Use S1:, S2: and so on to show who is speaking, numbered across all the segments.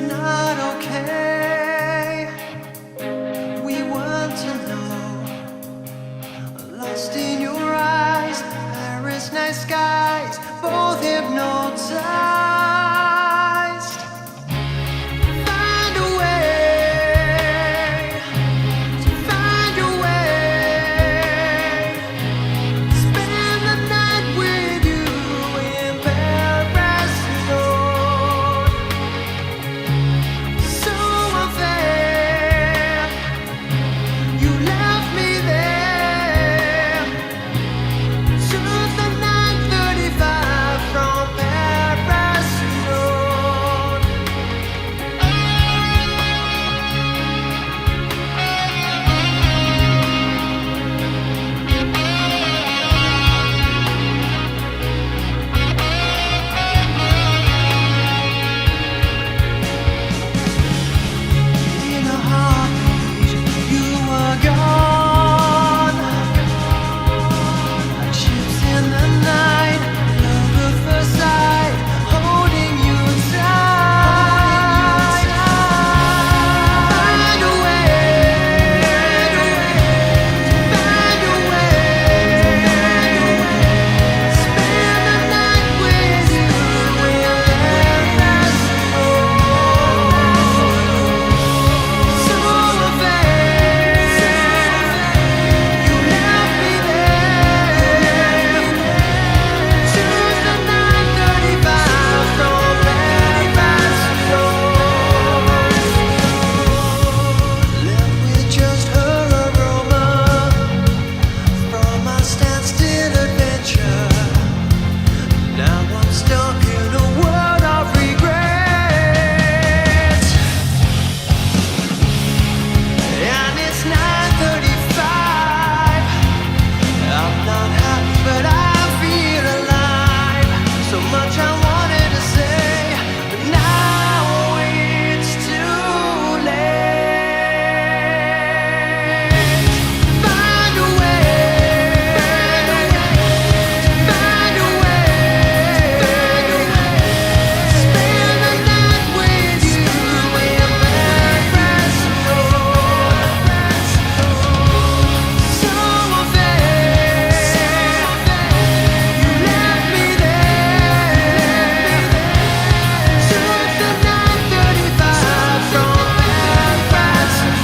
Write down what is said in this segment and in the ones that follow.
S1: not okay. We want to know. Lost in your eyes, there is night skies, both hypnotized. Find a way, find your way. Spend the night with you in Pegasus. So unfair, you left me there. Took the 9:35 from Pegasus. In a heartbeat, you were gone. Like ships in the night, love at first sight, holding you tight. Find a way, find a way. Spend the night with you in Pegasus. So unfair, you left me there. Choose the 9:35 from Pegasus. Left with just her aroma from my standstill adventure. Now I'm stuck in a world of regret. And it's 9:35. I'm not happy, but I feel alive. So much I wanted to say, but now it's too late. Find a way, find a way. Spend the night with you in Pegasus. So unfair, you left me there. Took the 9:35 from Pegasus.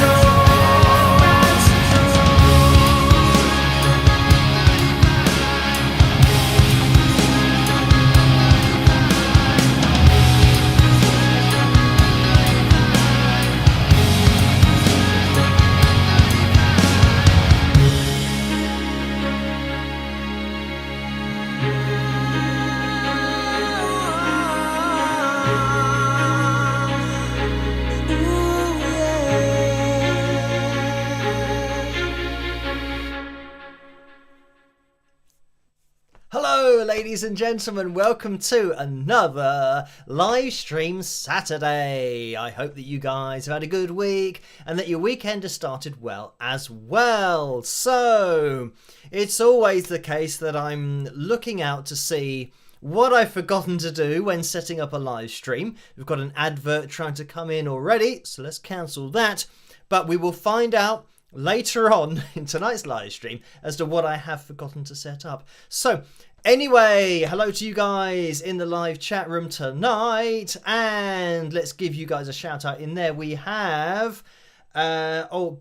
S2: Hello, ladies and gentlemen. Welcome to another live stream Saturday. I hope that you guys have had a good week and that your weekend has started well as well. So, it's always the case that I'm looking out to see what I've forgotten to do when setting up a live stream. We've got an advert trying to come in already, so let's cancel that. But we will find out later on in tonight's live stream as to what I have forgotten to set up. So anyway, hello to you guys in the live chat room tonight, and let's give you guys a shout out. In there we have Bella,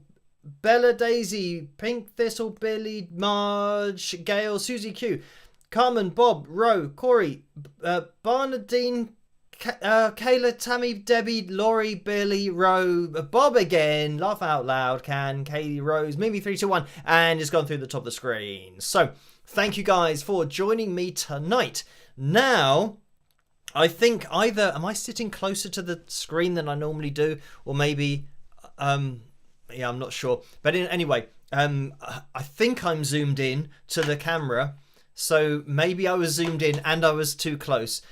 S2: Daisy, Pink Thistle, Billy, Marge, Gail, Susie Q, Carmen, Bob, Ro, Corey, Barnardine, Kayla, Tammy, Debbie, Laurie, Billy, Ro, Bob again, Laugh Out Loud, Katie, Rose, Mimi321, and it's gone through the top of the screen. So, thank you guys for joining me tonight. Now, I think either, am I sitting closer to the screen than I normally do, or maybe, yeah, I'm not sure. But anyway, I think I'm zoomed in to the camera, so maybe I was zoomed in and I was too close.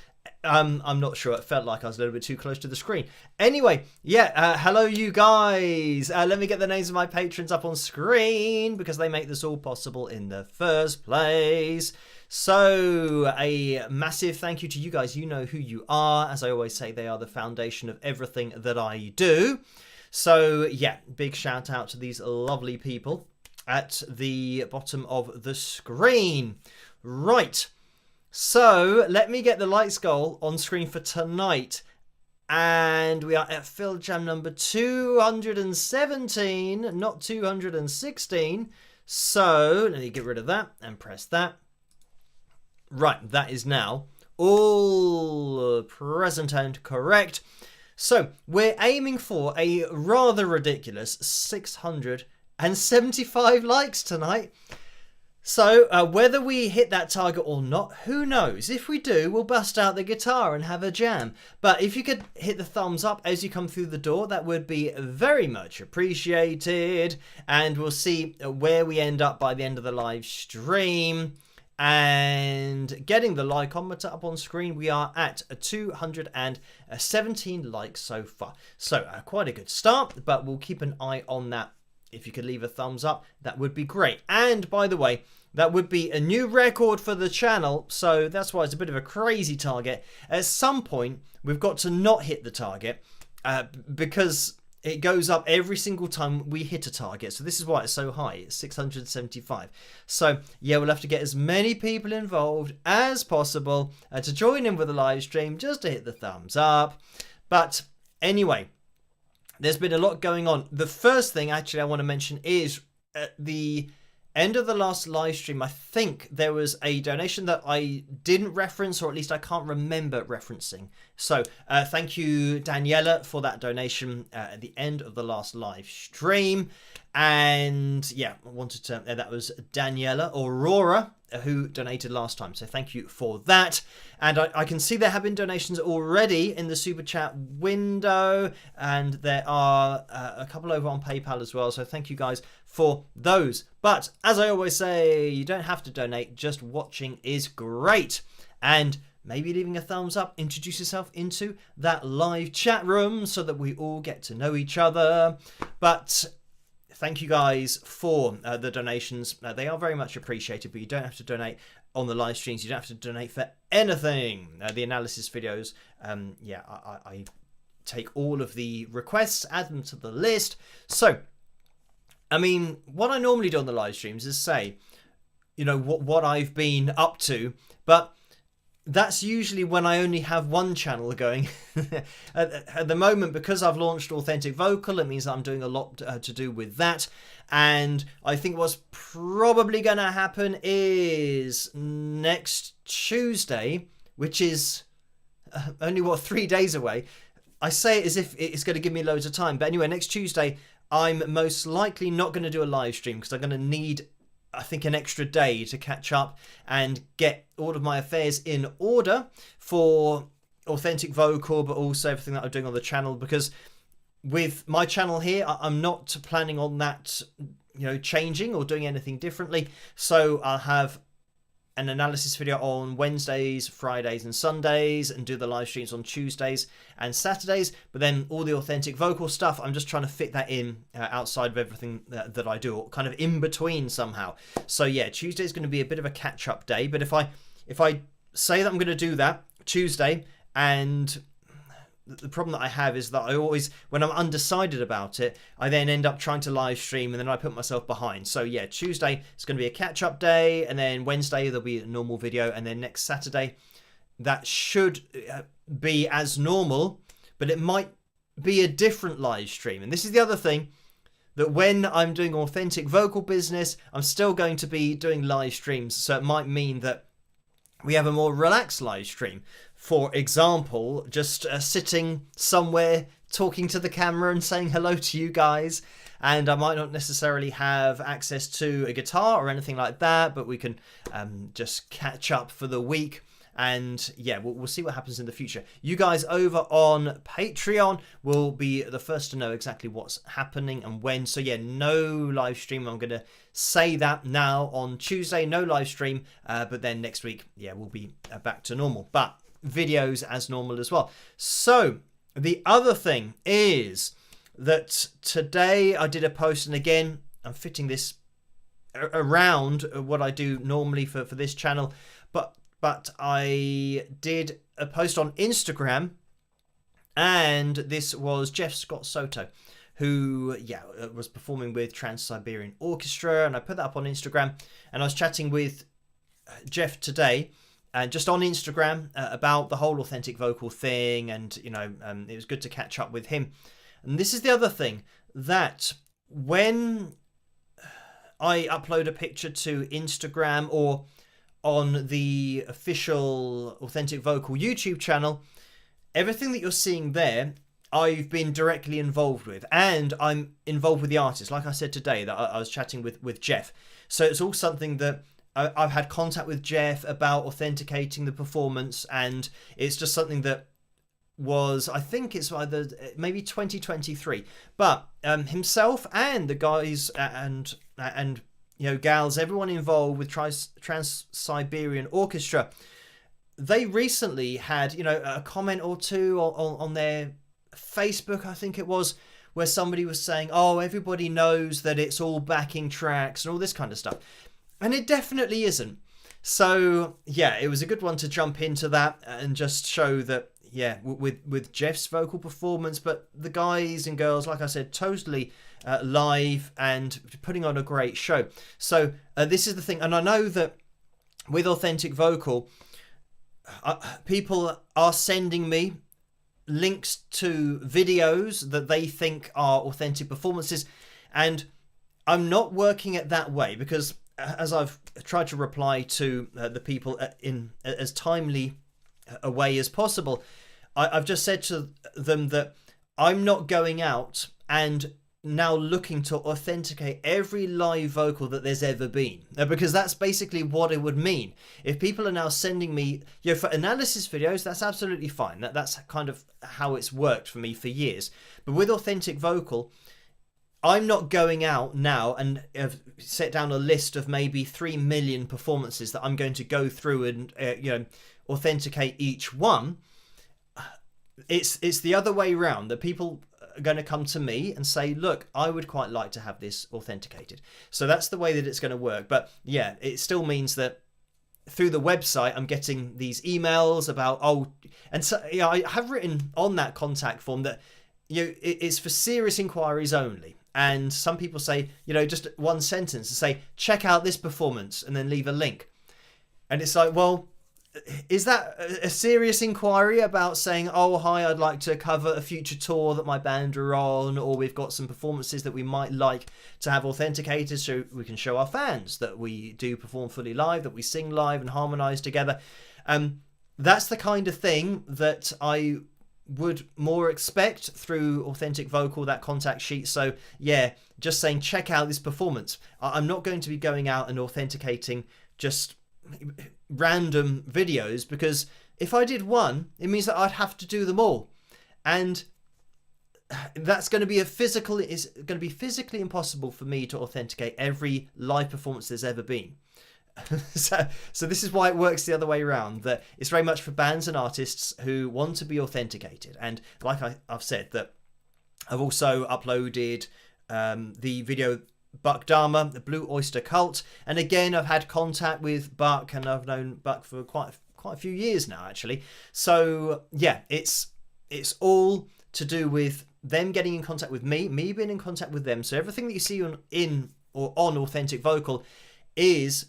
S2: I'm not sure. It felt like I was a little bit too close to the screen. Anyway, yeah, hello you guys. Let me get the names of my patrons up on screen because they make this all possible in the first place. So, a massive thank you to you guys. You know who you are. As I always say, they are the foundation of everything that I do. So, yeah, big shout out to these lovely people at the bottom of the screen. Right. So let me get the lights goal on screen for tonight. And we are at Phil Jam number 217, not 216. So let me get rid of that and press that. Right, that is now all present and correct. So we're aiming for a rather ridiculous 675 likes tonight. So, whether we hit that target or not, who knows? If we do, we'll bust out the guitar and have a jam. But if you could hit the thumbs up as you come through the door, that would be very much appreciated. And we'll see where we end up by the end of the live stream. And getting the likeometer up on screen, we are at 217 likes so far. So, quite a good start, but we'll keep an eye on that. If you could leave a thumbs up, that would be great. And by the way, that would be a new record for the channel. So that's why it's a bit of a crazy target. At some point, we've got to not hit the target because it goes up every single time we hit a target. So this is why it's so high. It's 675. So yeah, we'll have to get as many people involved as possible to join in with the live stream just to hit the thumbs up. But anyway, there's been a lot going on. The first thing actually I want to mention is at the end of the last live stream, I think there was a donation that I didn't reference, or at least I can't remember referencing. So thank you, Daniela, for that donation at the end of the last live stream. And yeah, I wanted to, that was Daniela Aurora who donated last time. So thank you for that. And I can see there have been donations already in the super chat window. And there are a couple over on PayPal as well. So thank you guys for those. But as I always say, you don't have to donate. Just watching is great. And maybe leaving a thumbs up, introduce yourself into that live chat room so that we all get to know each other. But thank you guys for the donations. They are very much appreciated, but you don't have to donate on the live streams. You don't have to donate for anything. The analysis videos, yeah, I take all of the requests, add them to the list. So, I mean, what I normally do on the live streams is say, you know, what I've been up to, but that's usually when I only have one channel going. At the moment, because I've launched Authentic Vocal, it means I'm doing a lot to do with that. And I think what's probably going to happen is next Tuesday, which is only, 3 days away. I say it as if it's going to give me loads of time. But anyway, next Tuesday, I'm most likely not going to do a live stream because I'm going to need, I think, an extra day to catch up and get all of my affairs in order for Authentic Vocal, but also everything that I'm doing on the channel, because with my channel here, I'm not planning on that, you know, changing or doing anything differently. So I'll have an analysis video on Wednesdays, Fridays and Sundays, and do the live streams on Tuesdays and Saturdays. But then all the Authentic Vocal stuff, I'm just trying to fit that in outside of everything that I do, or kind of in between somehow. So yeah, Tuesday is going to be a bit of a catch-up day. But if I say that I'm going to do that Tuesday, and the problem that I have is that I always, when I'm undecided about it, I then end up trying to live stream and then I put myself behind. So yeah, Tuesday is going to be a catch-up day, and then Wednesday there'll be a normal video, and then next Saturday that should be as normal, but it might be a different live stream. And this is the other thing, that when I'm doing Authentic Vocal business, I'm still going to be doing live streams. So it might mean that we have a more relaxed live stream. For example, just sitting somewhere talking to the camera and saying hello to you guys. And I might not necessarily have access to a guitar or anything like that, but we can just catch up for the week. And yeah, we'll see what happens in the future. You guys over on Patreon will be the first to know exactly what's happening and when. So yeah, no live stream. I'm going to say that now on Tuesday, no live stream. But then next week, yeah, we'll be back to normal. But videos as normal as well. So the other thing is that today I did a post, and again, I'm fitting this around what I do normally for this channel, but I did a post on Instagram, and this was Jeff Scott Soto, who was performing with Trans-Siberian Orchestra, and I put that up on Instagram, and I was chatting with Jeff today, and just on Instagram about the whole authentic vocal thing, and it was good to catch up with him. And this is the other thing, that when I upload a picture to Instagram or on the official Authentic Vocal YouTube channel, everything that you're seeing there, I've been directly involved with, and I'm involved with the artist. Like I said today, that I was chatting with Jeff. So it's all something that I've had contact with Jeff about authenticating the performance, and it's just something that was, I think it's either maybe 2023, but himself and the guys and gals, everyone involved with Trans-Siberian Orchestra, they recently had a comment or two on their Facebook, I think it was, where somebody was saying, oh, everybody knows that it's all backing tracks and all this kind of stuff, and it definitely isn't. So yeah, it was a good one to jump into that and just show that, yeah, with Jeff's vocal performance, but the guys and girls, like I said, totally live and putting on a great show. So this is the thing, and I know that with Authentic Vocal, people are sending me links to videos that they think are authentic performances, and I'm not working it that way, because as I've tried to reply to the people in as timely a way as possible, I've just said to them that I'm not going out and now looking to authenticate every live vocal that there's ever been, because that's basically what it would mean. If people are now sending me, for analysis videos, that's absolutely fine. That's kind of how it's worked for me for years. But with Authentic Vocal, I'm not going out now and set down a list of maybe 3 million performances that I'm going to go through and authenticate each one. It's the other way around, that people are going to come to me and say, look, I would quite like to have this authenticated. So that's the way that it's going to work. But yeah, it still means that through the website, I'm getting these emails about, and so I have written on that contact form that it's for serious inquiries only. And some people say, just one sentence to say, check out this performance, and then leave a link. And it's like, well, is that a serious inquiry about saying, oh, hi, I'd like to cover a future tour that my band are on, or we've got some performances that we might like to have authenticated so we can show our fans that we do perform fully live, that we sing live and harmonise together. That's the kind of thing that I would more expect through Authentic Vocal, that contact sheet. So yeah, just saying, check out this performance. I'm not going to be going out and authenticating just random videos, because if I did one, it means that I'd have to do them all, and that's going to be physically impossible for me to authenticate every live performance there's ever been. So this is why it works the other way around, that it's very much for bands and artists who want to be authenticated. And like I've said, that I've also uploaded the video Buck Dharma, the Blue Oyster Cult, and again I've had contact with Buck, and I've known Buck for quite a few years now, actually. So yeah, it's all to do with them getting in contact with me being in contact with them. So everything that you see on Authentic Vocal is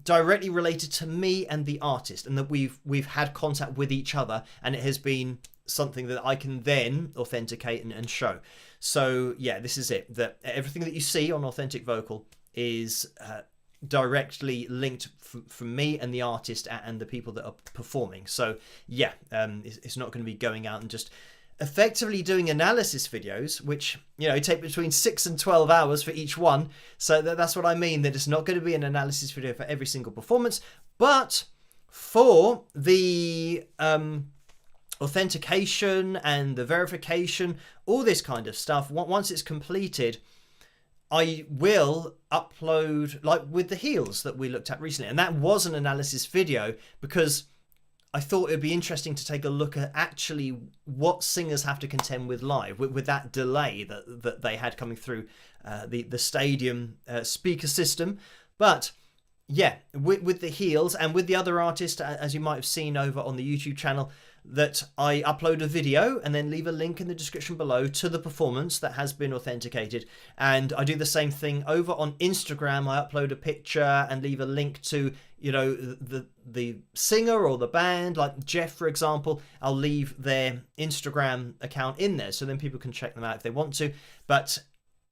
S2: directly related to me and the artist, and that we've had contact with each other, and it has been something that I can then authenticate and show. So yeah, this is it, that everything that you see on Authentic Vocal is directly linked from me and the artist and the people that are performing. So yeah, it's not going to be going out and just effectively doing analysis videos, which take between 6 and 12 hours for each one. So that's what I mean, that it's not going to be an analysis video for every single performance, but for the authentication and the verification, all this kind of stuff, once it's completed, I will upload, like with the heels that we looked at recently. And that was an analysis video, because I thought it'd be interesting to take a look at actually what singers have to contend with live, with that delay that they had coming through the stadium speaker system. But yeah, with the heels and with the other artist, as you might have seen over on the YouTube channel, that I upload a video and then leave a link in the description below to the performance that has been authenticated. And I do the same thing over on Instagram. I upload a picture and leave a link to, you know, the singer or the band, like Jeff, for example. I'll leave their Instagram account in there so then people can check them out if they want to. But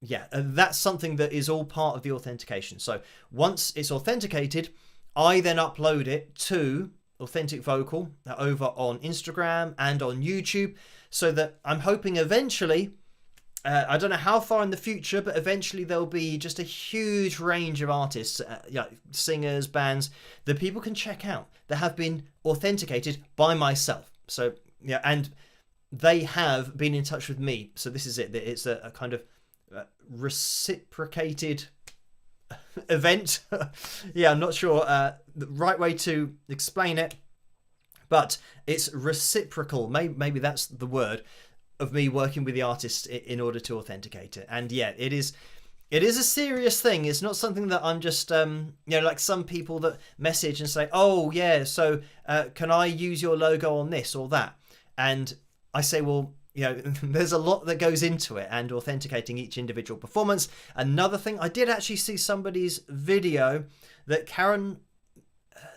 S2: yeah, that's something that is all part of the authentication. So once it's authenticated, I then upload it to Authentic Vocal over on Instagram and on YouTube, so that I'm hoping eventually, I don't know how far in the future, but eventually there'll be just a huge range of artists, singers, bands that people can check out that have been authenticated by myself. So yeah, and they have been in touch with me. So this is it. It's a kind of reciprocated event. Yeah, I'm not sure the right way to explain it, but it's reciprocal. Maybe that's the word, of me working with the artist in order to authenticate it. And yeah, it is a serious thing. It's not something that I'm just like some people that message and say, oh yeah, so can I use your logo on this or that? And I say, well, there's a lot that goes into it, and authenticating each individual performance. Another thing, I did actually see somebody's video that Karen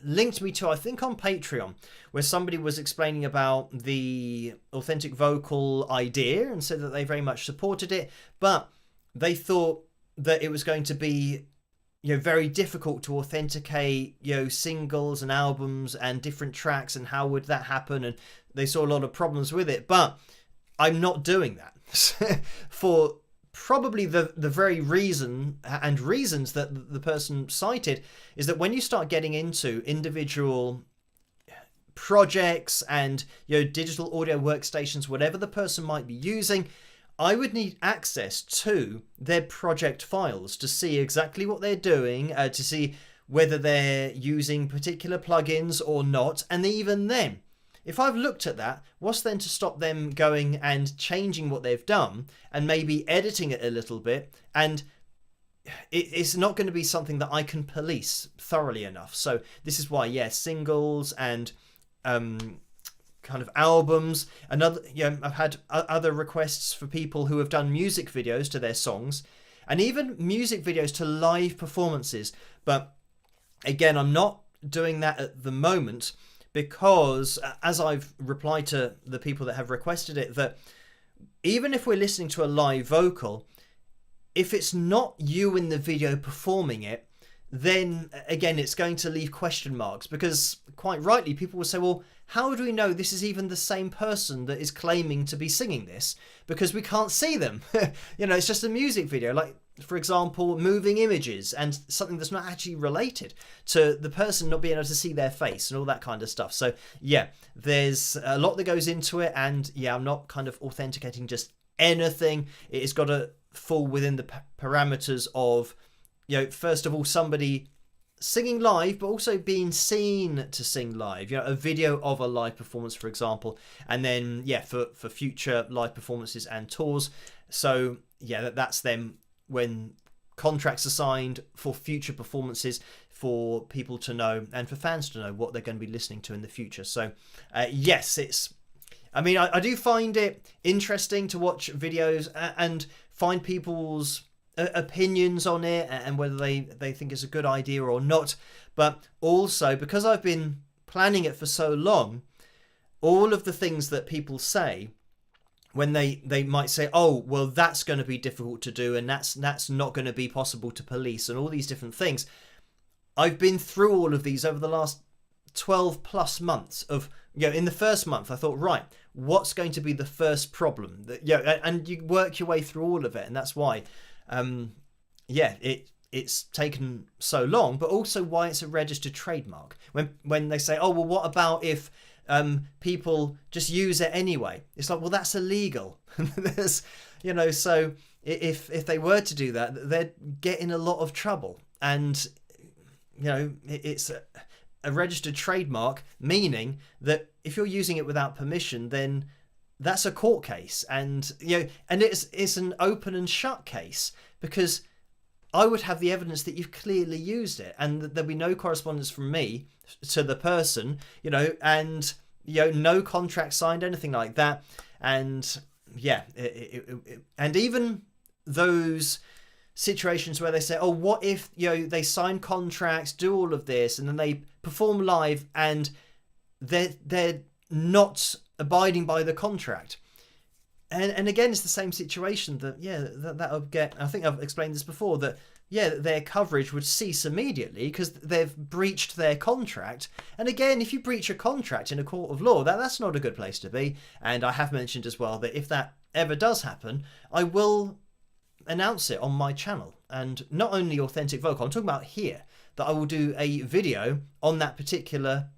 S2: linked me to, I think on Patreon, where somebody was explaining about the Authentic Vocal idea and said that they very much supported it, but they thought that it was going to be very difficult to authenticate singles and albums and different tracks, and how would that happen, and they saw a lot of problems with it. But I'm not doing that for probably the very reasons that the person cited, is that when you start getting into individual projects and digital audio workstations, whatever the person might be using, I would need access to their project files to see exactly what they're doing, to see whether they're using particular plugins or not. And even then, if I've looked at that, what's then to stop them going and changing what they've done and maybe editing it a little bit? And it's not going to be something that I can police thoroughly enough. So this is why, singles and kind of albums. I've had other requests for people who have done music videos to their songs, and even music videos to live performances. But again, I'm not doing that at the moment, because as I've replied to the people that have requested it, that even if we're listening to a live vocal, if it's not you in the video performing it, then again, it's going to leave question marks, because quite rightly, people will say, well, how do we know this is even the same person that is claiming to be singing this? Because we can't see them. It's just a music video. Like, for example, moving images and something that's not actually related to the person, not being able to see their face and all that kind of stuff. So yeah, there's a lot that goes into it, and yeah, I'm not kind of authenticating just anything. It has got to fall within the parameters of, first of all, somebody singing live, but also being seen to sing live, a video of a live performance, for example, and then for future live performances and tours. So yeah, that's them when contracts are signed for future performances, for people to know and for fans to know what they're going to be listening to in the future. So yes, I do find it interesting to watch videos and find people's opinions on it and whether they think it's a good idea or not. But also, because I've been planning it for so long, all of the things that people say, when they might say, oh, well, that's going to be difficult to do, and that's not going to be possible to police, and all these different things. I've been through all of these over the last 12 plus months of, in the first month, I thought, right, what's going to be the first problem? And you work your way through all of it. And that's why, it's taken so long, but also why it's a registered trademark. When they say, oh, well, what about if people just use it anyway? It's like, well, that's illegal. There's, so if they were to do that, they'd get in a lot of trouble. And, it's a registered trademark, meaning that if you're using it without permission, then that's a court case, and and it's an open and shut case, because I would have the evidence that you've clearly used it, and that there'll be no correspondence from me to the person, and no contract signed, anything like that. And and even those situations where they say, oh, what if they sign contracts, do all of this, and then they perform live and they're not abiding by the contract. And again, it's the same situation that'll get. I think I've explained this before, that their coverage would cease immediately because they've breached their contract. And again, if you breach a contract in a court of law, that's not a good place to be. And I have mentioned as well that if that ever does happen, I will announce it on my channel. And not only Authentic Vocal, I'm talking about here, that I will do a video on that particular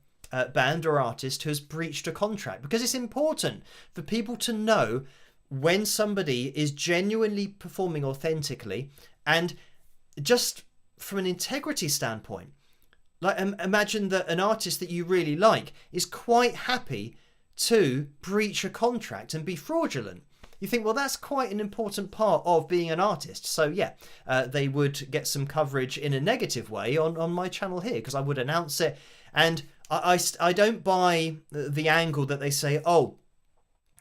S2: band or artist who has breached a contract, because it's important for people to know when somebody is genuinely performing authentically. And just from an integrity standpoint, like imagine that an artist that you really like is quite happy to breach a contract and be fraudulent. You think, well, that's quite an important part of being an artist. So they would get some coverage in a negative way on my channel here, because I would announce it. And I don't buy the angle that they say, oh,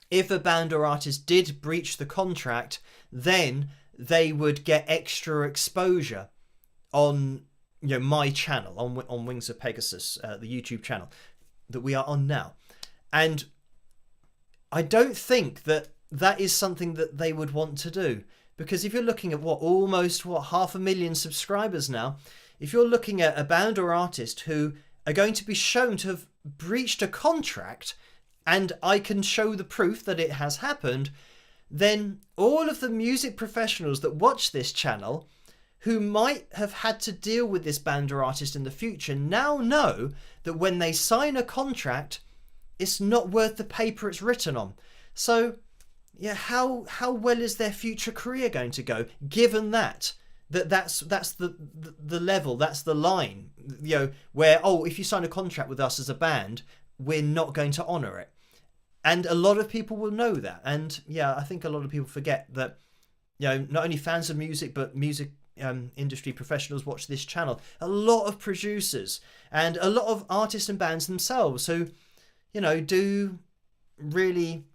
S2: if a band or artist did breach the contract, then they would get extra exposure on my channel, on Wings of Pegasus, the YouTube channel that we are on now. And I don't think that is something that they would want to do, because if you're looking at almost 500,000 subscribers now, if you're looking at a band or artist who are going to be shown to have breached a contract, and I can show the proof that it has happened, then all of the music professionals that watch this channel who might have had to deal with this band or artist in the future now know that when they sign a contract, it's not worth the paper it's written on. So how well is their future career going to go, given that's the level, that's the line, where, oh, if you sign a contract with us as a band, we're not going to honour it. And a lot of people will know that. And I think a lot of people forget that, not only fans of music, but music industry professionals watch this channel. A lot of producers and a lot of artists and bands themselves who, do really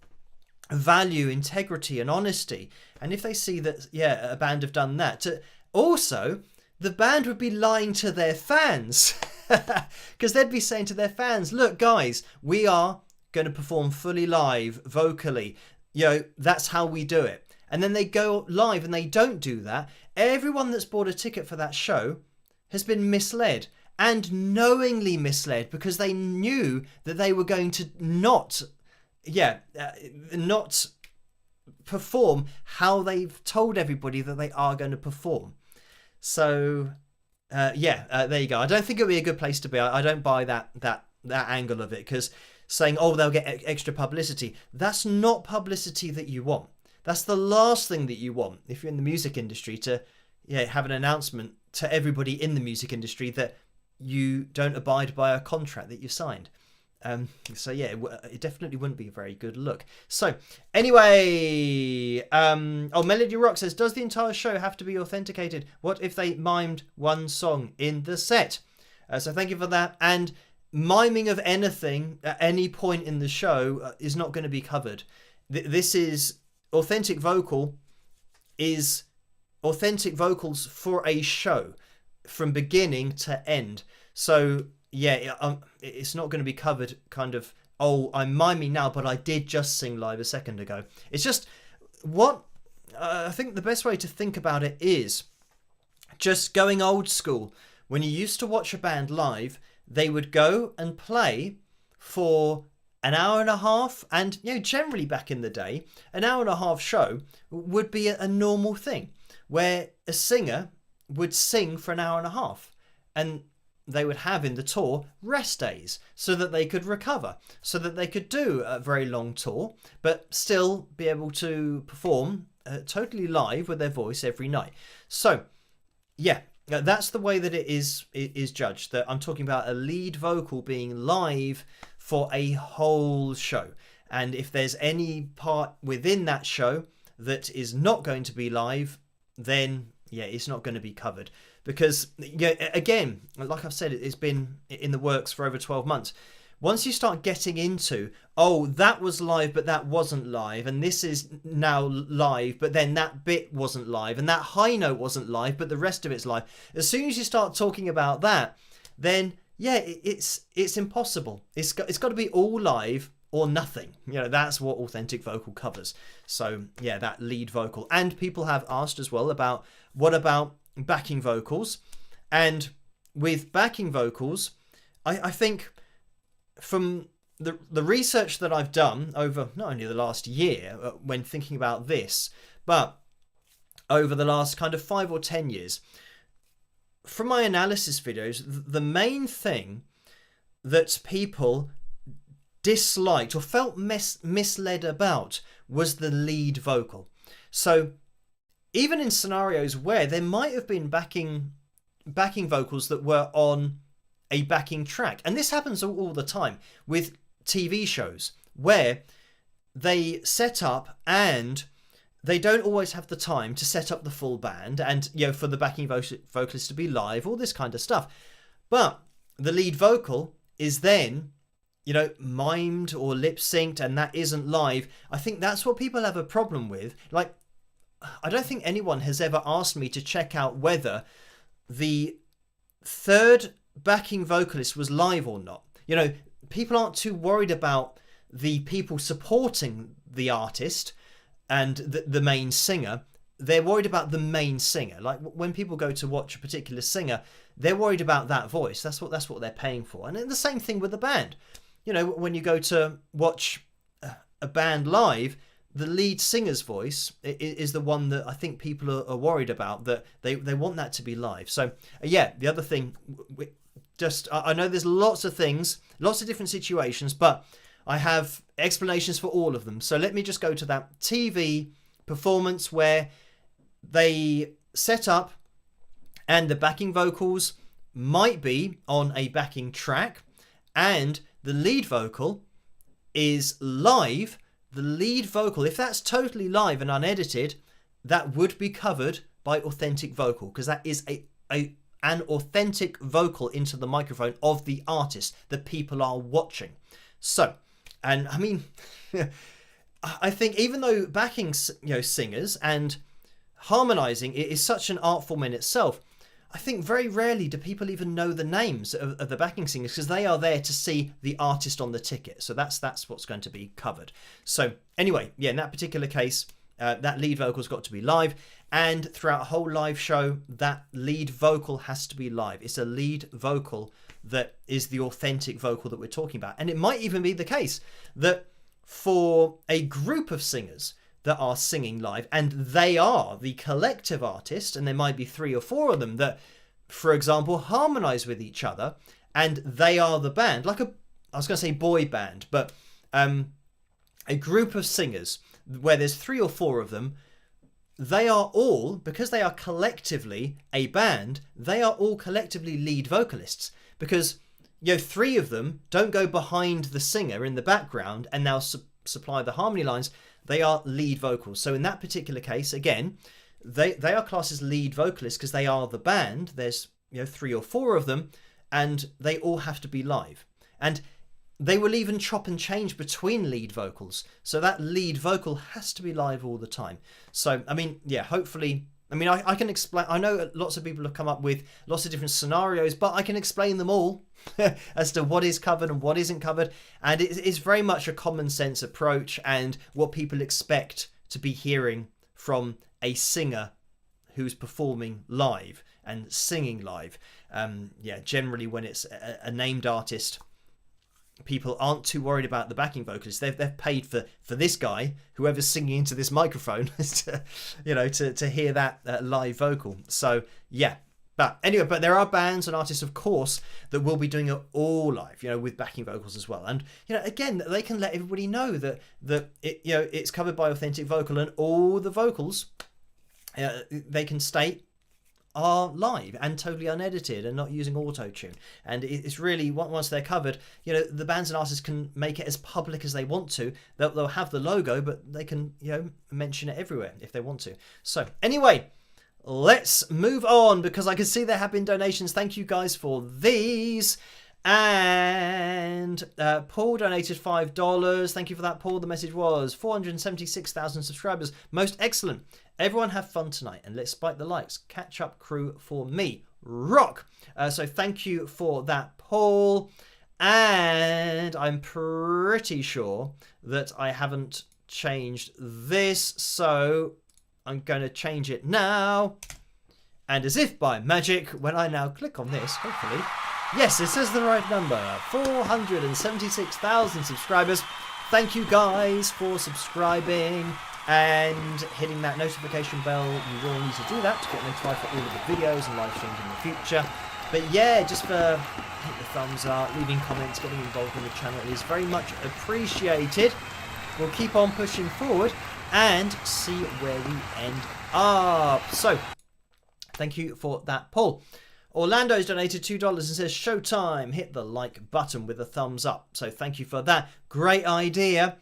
S2: value integrity and honesty. And if they see that, a band have done that, also, the band would be lying to their fans, because they'd be saying to their fans, look, guys, we are going to perform fully live, vocally. That's how we do it. And then they go live and they don't do that. Everyone that's bought a ticket for that show has been misled, and knowingly misled, because they knew that they were going to not perform how they've told everybody that they are going to perform. So there you go. I don't think it would be a good place to be. I don't buy that angle of it, because saying, oh, they'll get extra publicity, that's not publicity that you want. That's the last thing that you want if you're in the music industry, to have an announcement to everybody in the music industry that you don't abide by a contract that you signed. It definitely wouldn't be a very good look. So anyway, Melody Rock says, does the entire show have to be authenticated? What if they mimed one song in the set? So thank you for that. And miming of anything at any point in the show is not going to be covered. This is authentic vocal, is authentic vocals for a show from beginning to end. So it's not going to be covered kind of, oh, I'm miming now, but I did just sing live a second ago. It's just I think the best way to think about it is just going old school. When you used to watch a band live, they would go and play for an hour and a half, and generally back in the day, an hour and a half show would be a normal thing, where a singer would sing for an hour and a half, and they would have in the tour rest days so that they could recover, so that they could do a very long tour, but still be able to perform totally live with their voice every night. So, That's the way that it is judged. That I'm talking about a lead vocal being live for a whole show. And if there's any part within that show that is not going to be live, then yeah, it's not going to be covered. Because yeah, again, like I've said, it's been in the works for over 12 months. Once you start getting into, oh, that was live, but that wasn't live, and this is now live, but then that bit wasn't live, and that high note wasn't live, but the rest of it's live. As soon as you start talking about that, then yeah, it's impossible. It's got to be all live or nothing. That's what authentic vocal covers. So yeah, that lead vocal. And people have asked as well about, what about backing vocals? And with backing vocals, I think, from the research that I've done over not only the last year when thinking about this, but over the last kind of 5 or 10 years, from my analysis videos, the main thing that people disliked or felt misled about was the lead vocal. So even in scenarios where there might have been backing vocals that were on a backing track, and this happens all the time with TV shows where they set up and they don't always have the time to set up the full band and for the backing vocalist to be live, all this kind of stuff. But the lead vocal is then mimed or lip synced, and that isn't live. I think that's what people have a problem with. Like, I don't think anyone has ever asked me to check out whether the third backing vocalist was live or not. People aren't too worried about the people supporting the artist and the main singer. They're worried about the main singer. Like when people go to watch a particular singer, they're worried about that voice. That's what they're paying for. And the same thing with the band. When you go to watch a band live, the lead singer's voice is the one that I think people are worried about, that they want that to be live. So yeah, the other thing, I know there's lots of things, lots of different situations, but I have explanations for all of them. So let me just go to that TV performance where they set up and the backing vocals might be on a backing track and the lead vocal is live. The lead vocal, if that's totally live and unedited, that would be covered by authentic vocal, because that is an authentic vocal into the microphone of the artist that people are watching. So, and I mean, I think even though backing singers and harmonizing is such an art form in itself, I think very rarely do people even know the names of the backing singers, because they are there to see the artist on the ticket. So that's what's going to be covered. So anyway, yeah, in that particular case, that lead vocal's got to be live, and throughout a whole live show, that lead vocal has to be live. It's a lead vocal that is the authentic vocal that we're talking about. And it might even be the case that for a group of singers that are singing live, and they are the collective artist, and there might be 3 or 4 of them that, for example, harmonize with each other, and they are the band, like I was going to say boy band, but a group of singers where there's 3 or 4 of them, they are all, because they are collectively a band, they are all collectively lead vocalists, because 3 of them don't go behind the singer in the background and now supply the harmony lines. They are lead vocals. So in that particular case, again, they are classed as lead vocalists because they are the band. There's 3 or 4 of them, and they all have to be live. And they will even chop and change between lead vocals. So that lead vocal has to be live all the time. So, I mean, yeah, hopefully, I mean, I can explain. I know lots of people have come up with lots of different scenarios, but I can explain them all as to what is covered and what isn't covered. And it's very much a common sense approach and what people expect to be hearing from a singer who's performing live and singing live. Yeah, generally when it's a named artist, people aren't too worried about the backing vocalist. They've paid for this guy, whoever's singing into this microphone, to hear that live vocal. So yeah, but anyway, but there are bands and artists, of course, that will be doing it all live, with backing vocals as well. And again, they can let everybody know that it's covered by authentic vocal, and all the vocals, they can state are live and totally unedited and not using auto-tune. And it's really, once they're covered, you know, the bands and artists can make it as public as they want to. They'll have the logo, but they can, you know, mention it everywhere if they want to. So anyway, let's move on, because I can see there have been donations. Thank you guys for these. And Paul donated $5. Thank you for that, Paul. The message was 476,000 subscribers. Most excellent. Everyone have fun tonight and let's spike the likes. Catch up crew for me. Rock. So thank you for that, Paul. And I'm pretty sure that I haven't changed this, so I'm going to change it now. And as if by magic, when I now click on this, hopefully, yes, it says the right number. 476,000 subscribers. Thank you guys for subscribing and hitting that notification bell. You will need to do that to get notified for all of the videos and live streams in the future. But yeah, just for hit the thumbs up, leaving comments, getting involved in the channel is very much appreciated. We'll keep on pushing forward and see where we end up. So, thank you for that, Paul. Orlando's donated $2 and says, showtime, hit the like button with a thumbs up. So thank you for that. Great idea.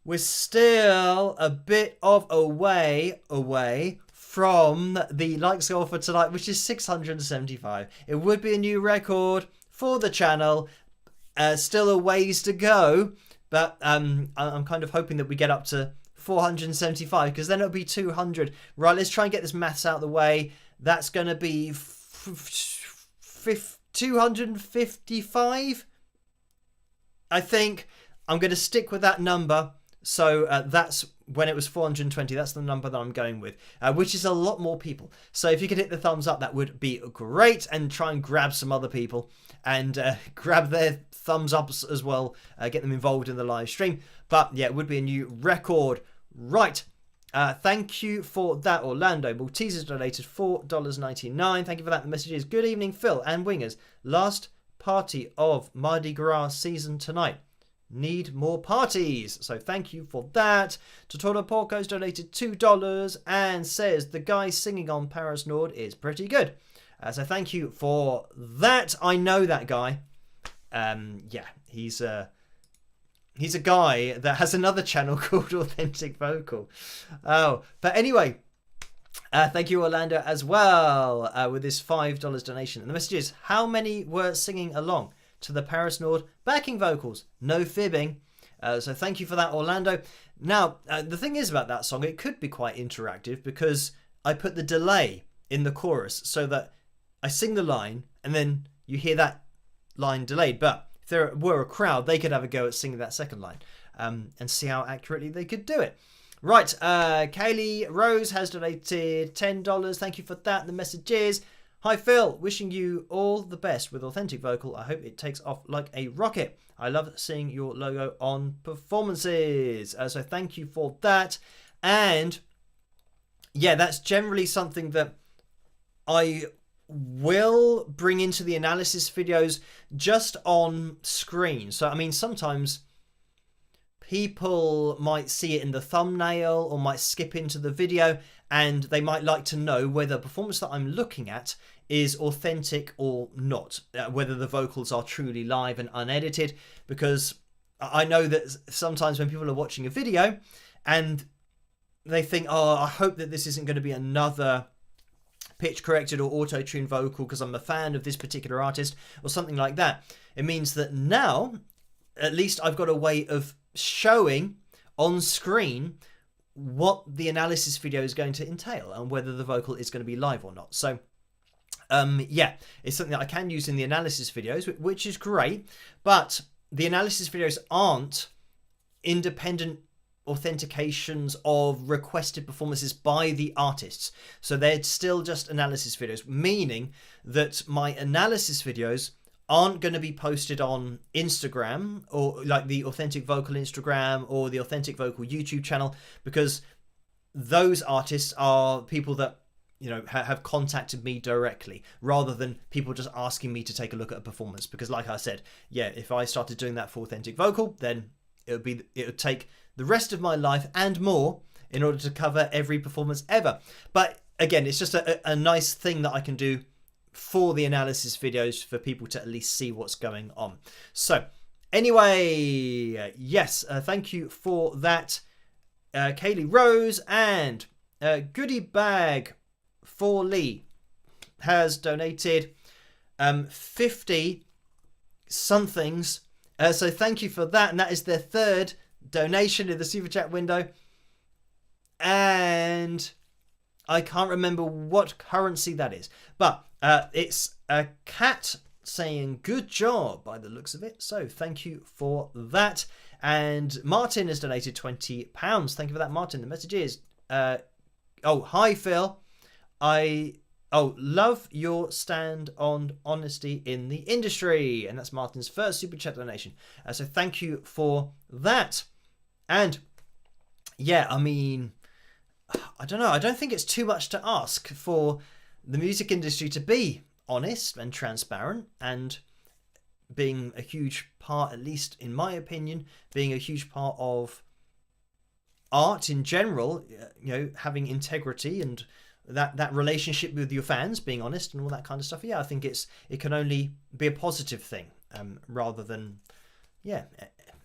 S2: We're still a bit of a way away from the likes goal for tonight, which is 675. It would be a new record for the channel. Still a ways to go, but I'm kind of hoping that we get up to 475, because then it'll be 200. Right, let's try and get this maths out of the way. That's going to be 255, I think. I'm going to stick with that number. So that's when it was 420. That's the number that I'm going with, which is a lot more people. So if you could hit the thumbs up, that would be great. And try and grab some other people and grab their thumbs ups as well. Get them involved in the live stream. But yeah, it would be a new record. Right. Thank you for that, Orlando. Maltesers donated $4.99. Thank you for that. The message is, good evening, Phil and Wingers. Last party of Mardi Gras season tonight. Need more parties. So thank you for that. Totoro Porco's donated $2 and says the guy singing on Paris Nord is pretty good. So thank you for that. I know that guy. Yeah, he's a guy that has another channel called Authentic Vocal. Oh, but anyway, thank you, Orlando, as well, with this $5 donation. And the message is, how many were singing along to the Paris Nord backing vocals? No fibbing. So thank you for that, Orlando. Now, the thing is about that song, it could be quite interactive because I put the delay in the chorus so that I sing the line and then you hear that line delayed. But if there were a crowd, they could have a go at singing that second line and see how accurately they could do it. Right, Kaylee Rose has donated $10. Thank you for that. The message is, hi Phil, wishing you all the best with Authentic Vocal. I hope it takes off like a rocket. I love seeing your logo on performances. So thank you for that. And yeah, that's generally something that I will bring into the analysis videos just on screen. So I mean, sometimes people might see it in the thumbnail or might skip into the video and they might like to know whether the performance that I'm looking at is authentic or not, whether the vocals are truly live and unedited, because I know that sometimes when people are watching a video and they think, oh, I hope that this isn't going to be another pitch corrected or auto-tuned vocal because I'm a fan of this particular artist or something like that. It means that now at least I've got a way of showing on screen what the analysis video is going to entail and whether the vocal is going to be live or not. So yeah, it's something that I can use in the analysis videos, which is great, but the analysis videos aren't independent authentications of requested performances by the artists. So they're still just analysis videos, meaning that my analysis videos aren't going to be posted on Instagram or like the Authentic Vocal Instagram or the Authentic Vocal YouTube channel, because those artists are people that, you know, have contacted me directly rather than people just asking me to take a look at a performance. Because like I said, yeah, if I started doing that for Authentic Vocal, then it would take the rest of my life and more in order to cover every performance ever. But again, it's just a nice thing that I can do for the analysis videos for people to at least see what's going on. So anyway, yes, thank you for that, Kaylee Rose. And Goodie Bag for Lee has donated 50 somethings. So thank you for that. And that is their third donation in the Super Chat window. And I can't remember what currency that is. But it's a cat saying good job by the looks of it. So thank you for that. And Martin has donated £20. Thank you for that, Martin. The message is, hi, Phil. Love your stand on honesty in the industry. And that's Martin's first Super Chat donation. So thank you for that. And yeah, I mean, I don't know. I don't think it's too much to ask for the music industry to be honest and transparent, and being a huge part, at least in my opinion, being a huge part of art in general, you know, having integrity and that relationship with your fans, being honest and all that kind of stuff. Yeah, I think it can only be a positive thing, rather than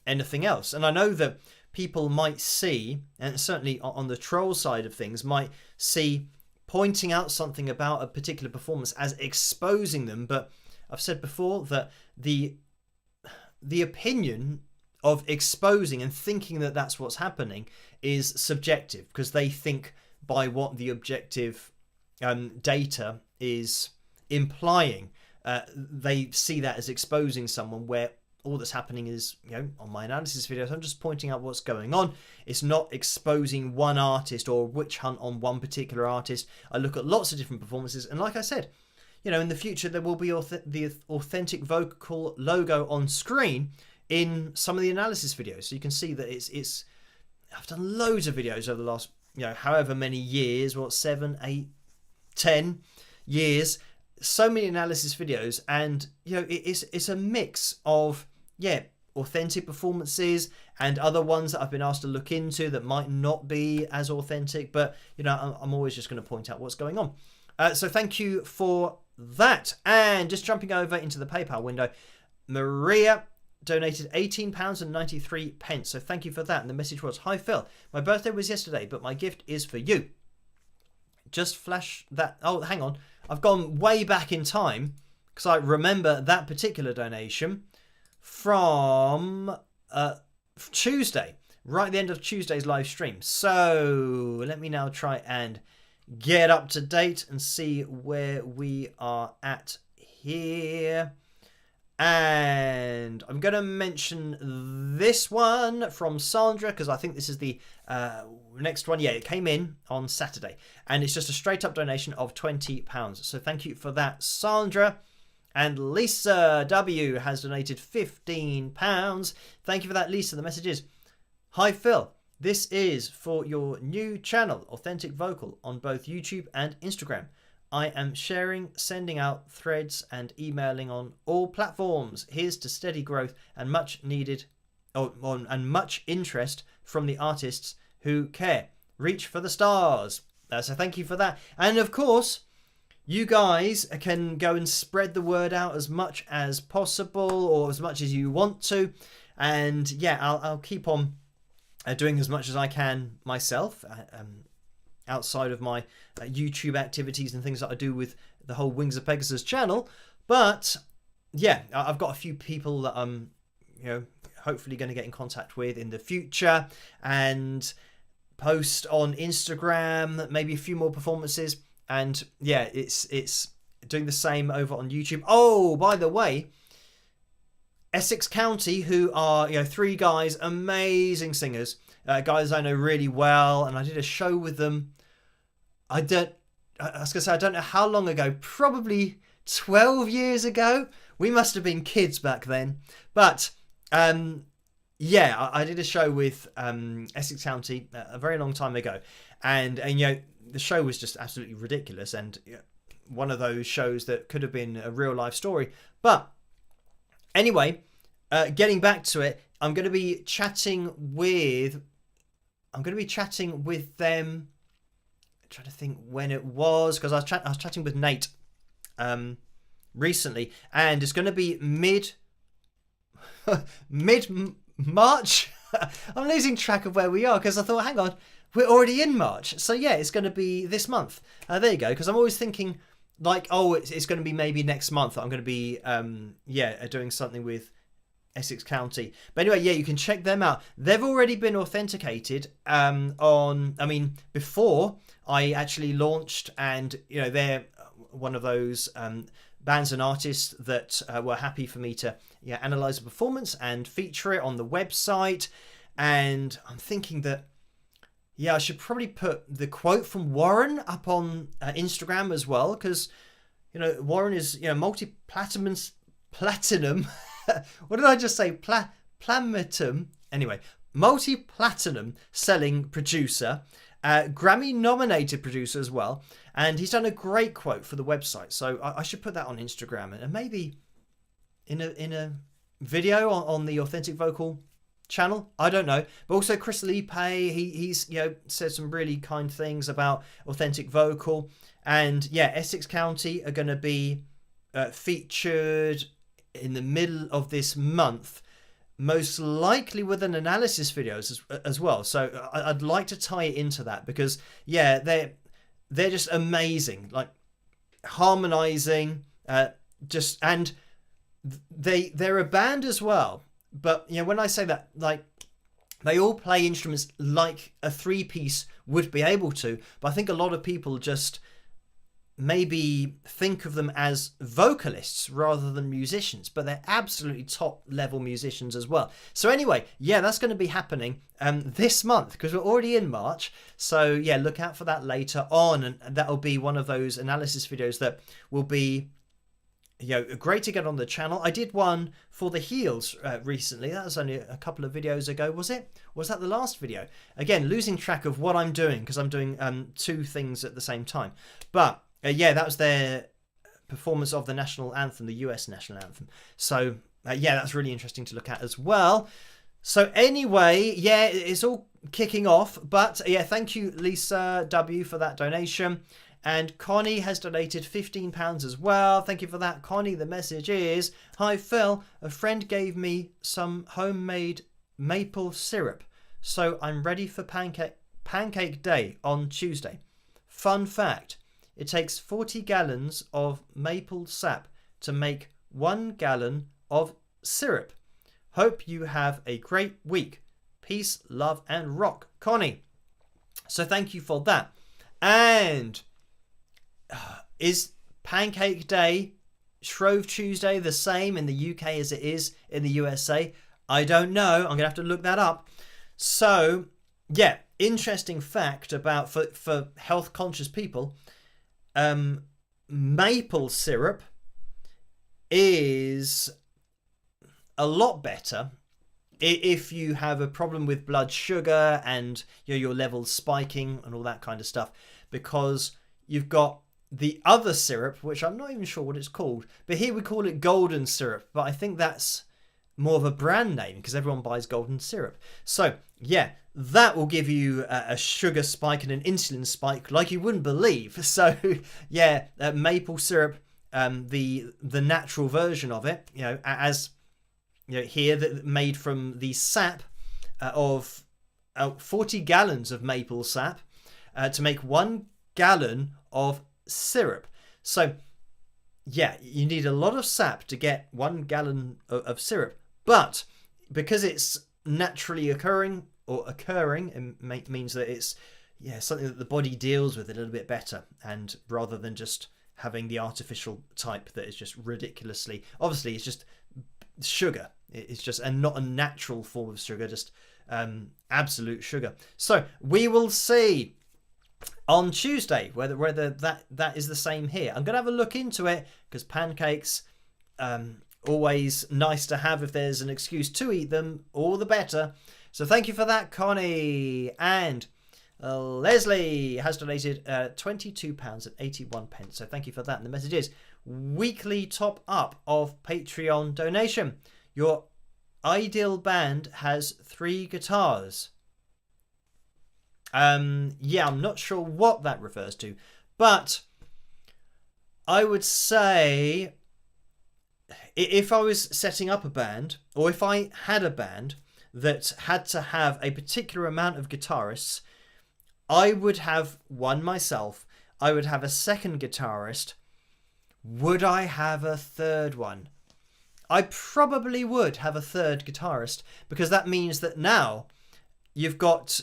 S2: anything else. And I know that people might see, and certainly on the troll side of things, might see pointing out something about a particular performance as exposing them. But I've said before that the opinion of exposing and thinking that that's what's happening is subjective, because they think by what the objective data is implying. They see that as exposing someone, where all that's happening is, you know, on my analysis videos, I'm just pointing out what's going on. It's not exposing one artist or witch hunt on one particular artist. I look at lots of different performances, and like I said, you know, in the future there will be the Authentic Vocal logo on screen in some of the analysis videos, so you can see that it's. I've done loads of videos over the last, you know, however many years, 7, 8, 10 years, so many analysis videos, and you know, it's a mix of authentic performances and other ones that I've been asked to look into that might not be as authentic, but you know, I'm always just going to point out what's going on. So thank you for that. And just jumping over into the PayPal window, Maria donated £18.93. So thank you for that. And the message was, hi Phil, my birthday was yesterday, but my gift is for you. Just flash that. Oh, hang on. I've gone way back in time, because I remember that particular donation from Tuesday, right at the end of Tuesday's live stream. So let me now try and get up to date and see where we are at here. And I'm going to mention this one from Sandra, because I think this is the next one. Yeah, it came in on Saturday, and it's just a straight up donation of £20. So thank you for that, Sandra. And Lisa W has donated £15. Thank you for that, Lisa. The message is, hi Phil, this is for your new channel, Authentic Vocal, on both YouTube and Instagram. I am sharing, sending out threads and emailing on all platforms. Here's to steady growth and much needed and much interest from the artists who care. Reach for the stars. So thank you for that. And of course, you guys can go and spread the word out as much as possible, or as much as you want to. And yeah, I'll keep on doing as much as I can myself, outside of my YouTube activities and things that I do with the whole Wings of Pegasus channel. But yeah, I've got a few people that I'm, you know, hopefully going to get in contact with in the future and post on Instagram, maybe a few more performances. And yeah, it's doing the same over on YouTube. Oh, by the way, Essex County, who are, you know, 3 guys, amazing singers, guys I know really well, and I did a show with them. I was going to say, I don't know how long ago, probably 12 years ago. We must have been kids back then. But yeah, I did a show with Essex County a very long time ago, and you know, the show was just absolutely ridiculous, and you know, one of those shows that could have been a real life story. But anyway, getting back to it, I'm going to be chatting with them trying to think when it was, because I was chatting with Nate recently, and it's going to be mid March. I'm losing track of where we are because I thought, hang on, we're already in March. So yeah, it's going to be this month. There you go. Because I'm always thinking like, oh, it's going to be maybe next month. I'm going to be doing something with Essex County. But anyway, yeah, you can check them out. They've already been authenticated before I actually launched, and they're one of those bands and artists that were happy for me to analyze the performance and feature it on the website. And I'm thinking that I should probably put the quote from Warren up on Instagram as well, because Warren is multi-platinum. What did I just say? Plamitum. Anyway, multi-platinum selling producer, Grammy-nominated producer as well, and he's done a great quote for the website. So I should put that on Instagram, and maybe in a video on the Authentic Vocal channel. I don't know. But also Chris Lipe, he's said some really kind things about Authentic Vocal, and Essex County are going to be featured in the middle of this month, most likely with an analysis videos as well. So I'd like to tie it into that, because they're just amazing, like harmonizing, and they're a band as well. But when I say that, like, they all play instruments like a three-piece would be able to, but I think a lot of people just maybe think of them as vocalists rather than musicians, but they're absolutely top level musicians as well. So anyway, that's going to be happening this month, because we're already in March. So look out for that later on, and that'll be one of those analysis videos that will be great to get on the channel. I did one for the heels recently. That was only a couple of videos ago, was it? Was that the last video? Again, losing track of what I'm doing, because I'm doing two things at the same time. But that was their performance of the national anthem, the US national anthem. So that's really interesting to look at as well. So anyway, it's all kicking off. But thank you, Lisa W, for that donation. And Connie has donated £15 as well. Thank you for that, Connie. The message is, hi Phil, a friend gave me some homemade maple syrup, so I'm ready for pancake day on Tuesday. Fun fact, it takes 40 gallons of maple sap to make 1 gallon of syrup. Hope you have a great week. Peace, love and rock, Connie. So thank you for that. And is Pancake Day, Shrove Tuesday, the same in the UK as it is in the USA? I don't know. I'm going to have to look that up. So, interesting fact about for health conscious people, maple syrup is a lot better if you have a problem with blood sugar and your levels spiking and all that kind of stuff, because you've got the other syrup, which I'm not even sure what it's called, but here we call it golden syrup, but I think that's more of a brand name because everyone buys golden syrup. So that will give you a sugar spike and an insulin spike like you wouldn't believe. So maple syrup, the natural version of it, as here, that made from the sap of 40 gallons of maple sap to make 1 gallon of syrup. So you need a lot of sap to get 1 gallon of syrup, but because it's naturally occurring, it means that it's something that the body deals with a little bit better, and rather than just having the artificial type that is just ridiculously, obviously it's just sugar, it's just, and not a natural form of sugar, just absolute sugar. So we will see on Tuesday whether that is the same here. I'm gonna have a look into it, because pancakes, always nice to have. If there's an excuse to eat them, all the better. So thank you for that, Connie. And Leslie has donated £22.81. So thank you for that. And the message is, weekly top up of Patreon donation. Your ideal band has 3 guitars. Yeah, I'm not sure what that refers to, but I would say if I was setting up a band, or if I had a band that had to have a particular amount of guitarists, I would have one myself. I would have a second guitarist. Would I have a third one? I probably would have a third guitarist, because that means that now you've got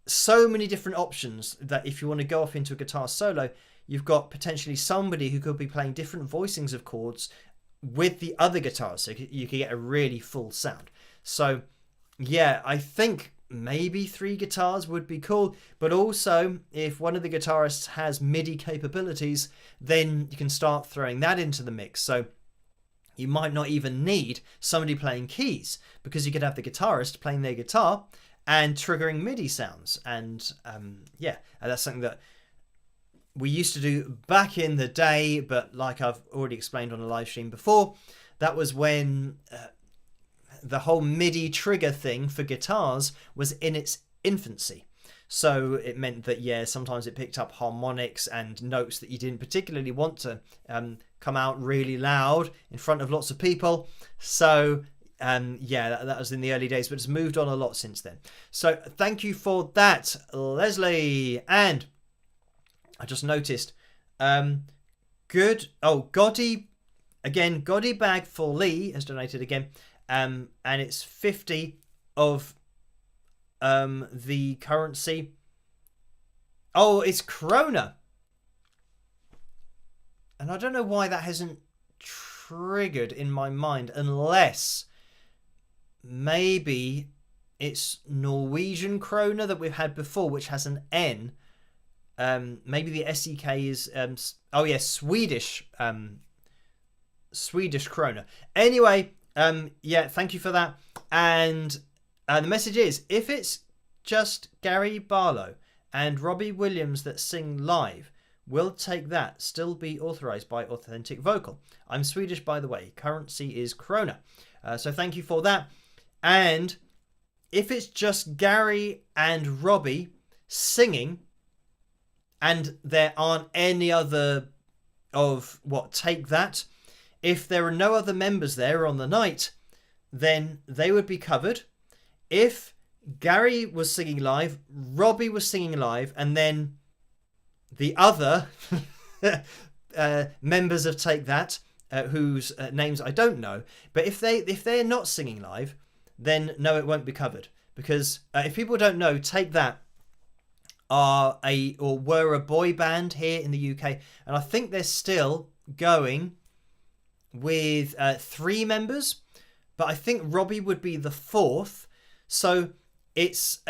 S2: so many different options that if you want to go off into a guitar solo, you've got potentially somebody who could be playing different voicings of chords with the other guitars, so you could get a really full sound. So yeah, I think maybe 3 guitars would be cool, but also if one of the guitarists has MIDI capabilities, then you can start throwing that into the mix. So you might not even need somebody playing keys, because you could have the guitarist playing their guitar and triggering MIDI sounds. And yeah, that's something that we used to do back in the day, but like I've already explained on a live stream before, that was when the whole MIDI trigger thing for guitars was in its infancy. So it meant that, yeah, sometimes it picked up harmonics and notes that you didn't particularly want to come out really loud in front of lots of people. So yeah, that was in the early days, but it's moved on a lot since then. So thank you for that, Leslie. And I just noticed, good. Oh, Goddy Bag for Lee has donated again. And it's 50 of the currency. Oh, it's krona. And I don't know why that hasn't triggered in my mind, unless maybe it's Norwegian krona that we've had before, which has an N. Maybe the SEK is oh yeah, Swedish krona. Anyway, yeah, thank you for that. And the message is, if it's just Gary Barlow and Robbie Williams that sing live, will take that, still be authorized by Authentic Vocal. I'm Swedish, by the way. Currency is krona. So thank you for that. And if it's just Gary and Robbie singing, and there aren't any other of what take that, if there are no other members there on the night, then they would be covered. If Gary was singing live, Robbie was singing live, and then the other members of Take That, whose names I don't know, but if they're not singing live, then no, it won't be covered. Because if people don't know, Take That were a boy band here in the UK, and I think they're still going with 3 members, but I think Robbie would be the 4th. So it's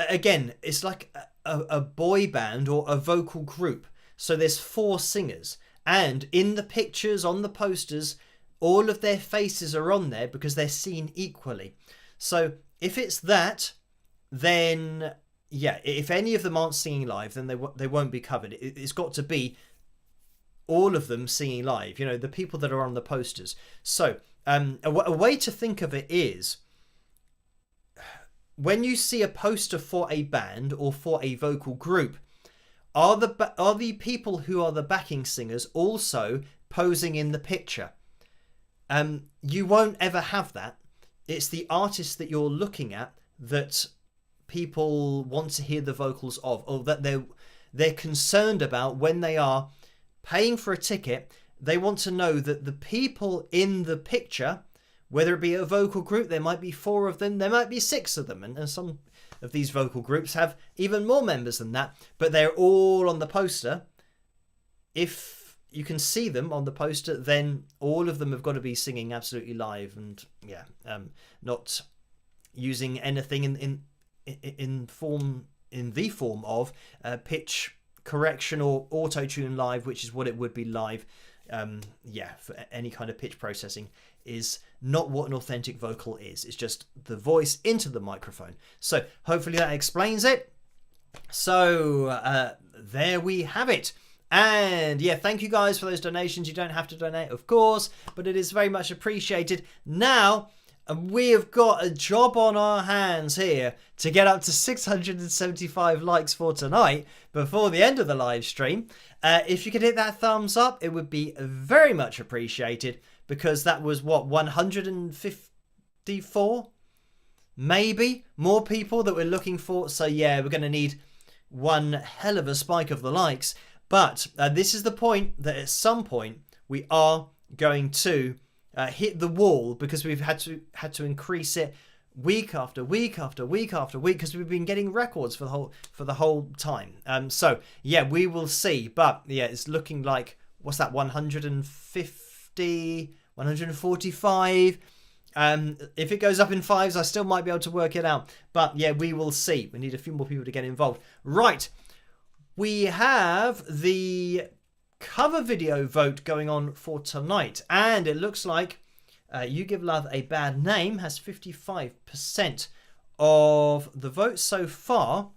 S2: like a boy band or a vocal group. So there's 4 singers, and in the pictures on the posters, all of their faces are on there because they're seen equally. So if it's that, then yeah, if any of them aren't singing live, then they won't be covered. It's got to be all of them singing live, you know, the people that are on the posters. So a way to think of it is, when you see a poster for a band or for a vocal group, are the people who are the backing singers also posing in the picture? You won't ever have that. It's the artist that you're looking at that people want to hear the vocals of, or that they're concerned about when they are paying for a ticket. They want to know that the people in the picture, whether it be a vocal group, there might be 4 of them, there might be 6 of them, and some of these vocal groups have even more members than that, but they're all on the poster. If you can see them on the poster, then all of them have got to be singing absolutely live, and yeah, not using anything in the form of pitch correction or auto-tune live, which is what it would be live. Yeah, for any kind of pitch processing is not what an authentic vocal is. It's just the voice into the microphone. So hopefully that explains it. So there we have it. And yeah, thank you guys for those donations. You don't have to donate, of course, but it is very much appreciated. Now, And we have got a job on our hands here to get up to 675 likes for tonight before the end of the live stream. If you could hit that thumbs up, it would be very much appreciated, because that was, what, 154? Maybe more people that we're looking for. So yeah, we're going to need one hell of a spike of the likes. But this is the point that at some point we are going to hit the wall, because we've had to increase it week after week after week after week, because we've been getting records for the whole time. So yeah, we will see. But yeah, it's looking like, what's that, 150, 145. If it goes up in fives, I still might be able to work it out. But yeah, we will see. We need a few more people to get involved. Right, we have the cover video vote going on for tonight, and it looks like You Give Love a Bad Name has 55% of the vote so far.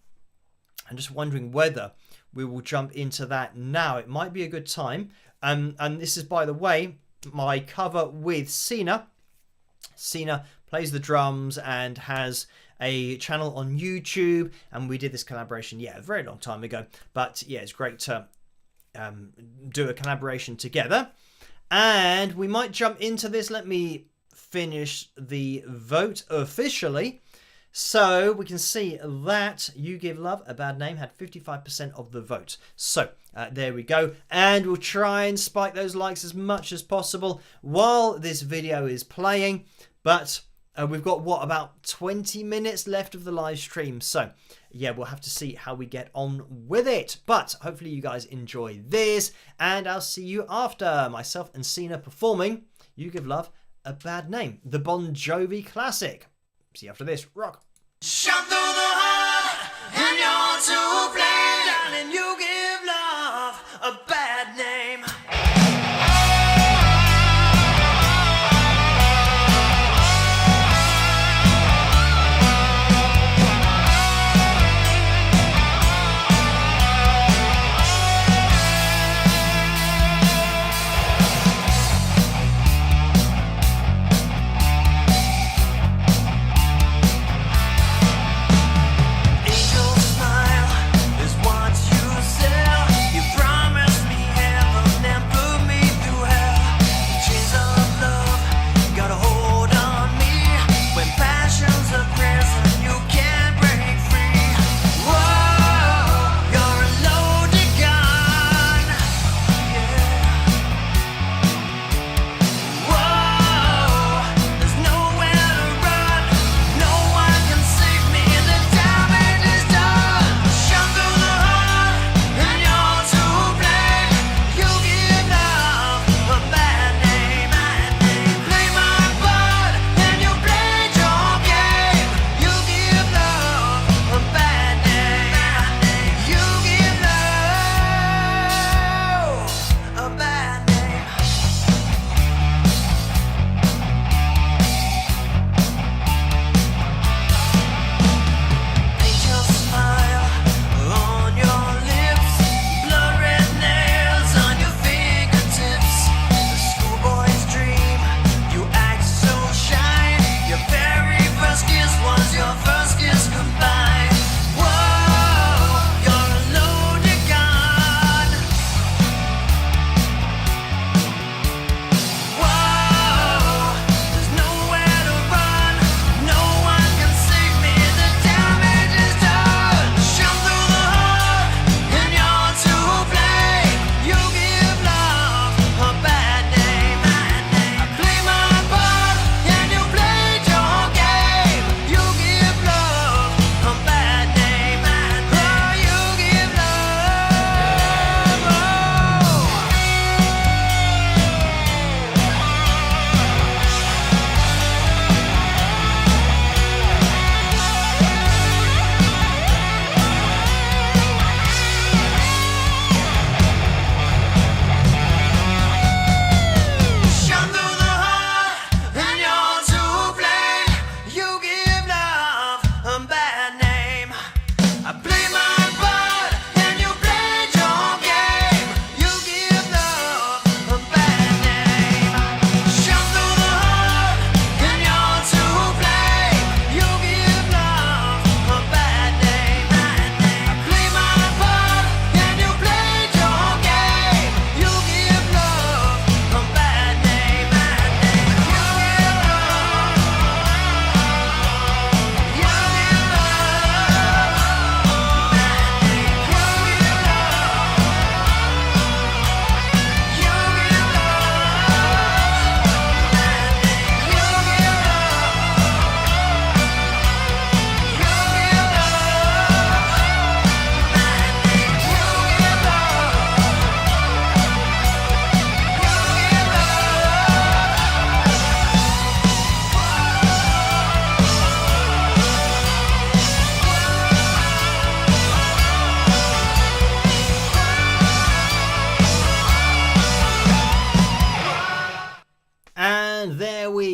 S2: I'm just wondering whether we will jump into that now. It might be a good time. And this is, by the way, my cover with Sina. Sina plays the drums and has a channel on YouTube, and we did this collaboration, yeah, a very long time ago. But yeah, it's great to do a collaboration together. And we might jump into this. Let me finish the vote officially, so we can see that You Give Love a Bad Name had 55% of the vote. So there we go, and we'll try and spike those likes as much as possible while this video is playing. But we've got, what, about 20 minutes left of the live stream. So yeah, we'll have to see how we get on with it. But hopefully you guys enjoy this, and I'll see you after myself and Sina performing You Give Love a Bad Name, the Bon Jovi classic. See you after this. Rock.
S1: Shot through the heart, and you're to blame. Darling, you give love a bad name. Angel smile is what you sell. You promised me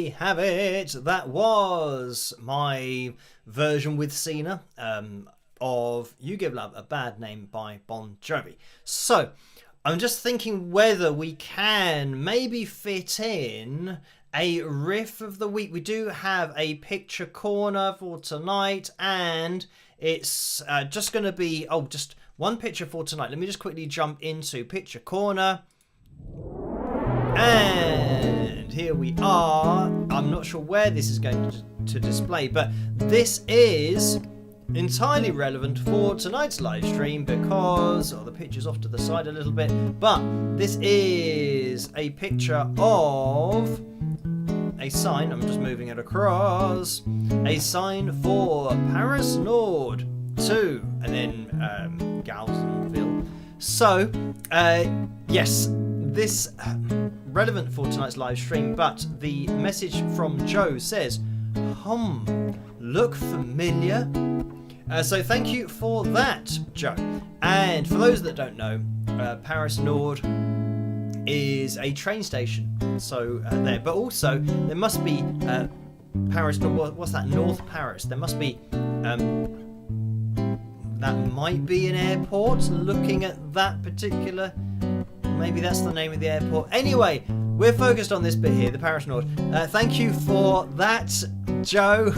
S2: we have it. That was my version with Cena of You Give Love a Bad Name by Bon Jovi. So I'm just thinking whether we can maybe fit in a riff of the week. We do have a picture corner for tonight, and it's just going to be just one picture for tonight. Let me just quickly jump into picture corner, and here we are. I'm not sure where this is going to display, but this is entirely relevant for tonight's live stream because the picture's off to the side a little bit, but this is a picture of a sign. I'm just moving it across. A sign for Paris Nord 2 and then Galsonville. So yes, this relevant for tonight's live stream, but the message from Joe says, look familiar. So thank you for that, Joe. And for those that don't know, Paris Nord is a train station. So there, but also there must be Paris. What's that? North Paris. There must be. That might be an airport. Looking at that particular. Maybe that's the name of the airport. Anyway, we're focused on this bit here, the Paris Nord. Thank you for that, Joe.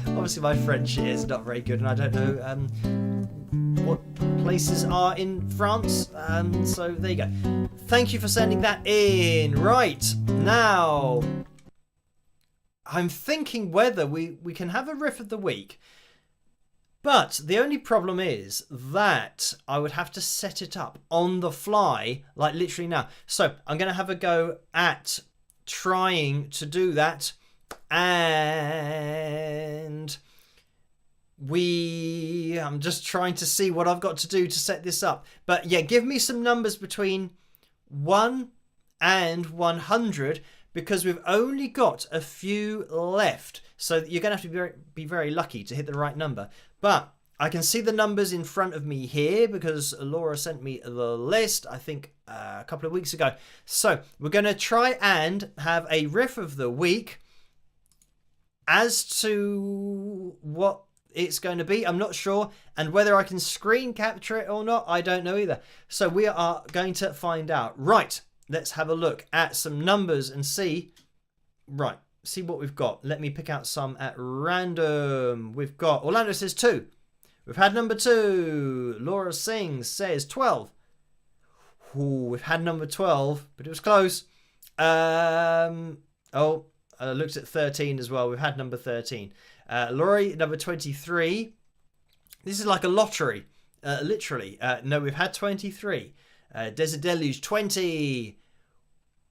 S2: Obviously, my French is not very good, and I don't know what places are in France. So there you go. Thank you for sending that in. Right, now, I'm thinking whether we can have a riff of the week. But the only problem is that I would have to set it up on the fly, like literally now. So I'm going to have a go at trying to do that. And I'm just trying to see what I've got to do to set this up. But yeah, give me some numbers between 1 and 100 because we've only got a few left. So you're going to have to be very lucky to hit the right number. But I can see the numbers in front of me here because Laura sent me the list, I think, a couple of weeks ago. So we're going to try and have a riff of the week. As to what it's going to be, I'm not sure. And whether I can screen capture it or not, I don't know either. So we are going to find out. Right, let's have a look at some numbers and see. Right. See what we've got. Let me pick out some at random. We've got Orlando says 2. We've had number 2. Laura Sings says 12. Ooh, we've had number 12, but it was close. I looked at 13 as well. We've had number 13. Laurie, number 23. This is like a lottery, literally. No, we've had 23. Desert Deluge, 20.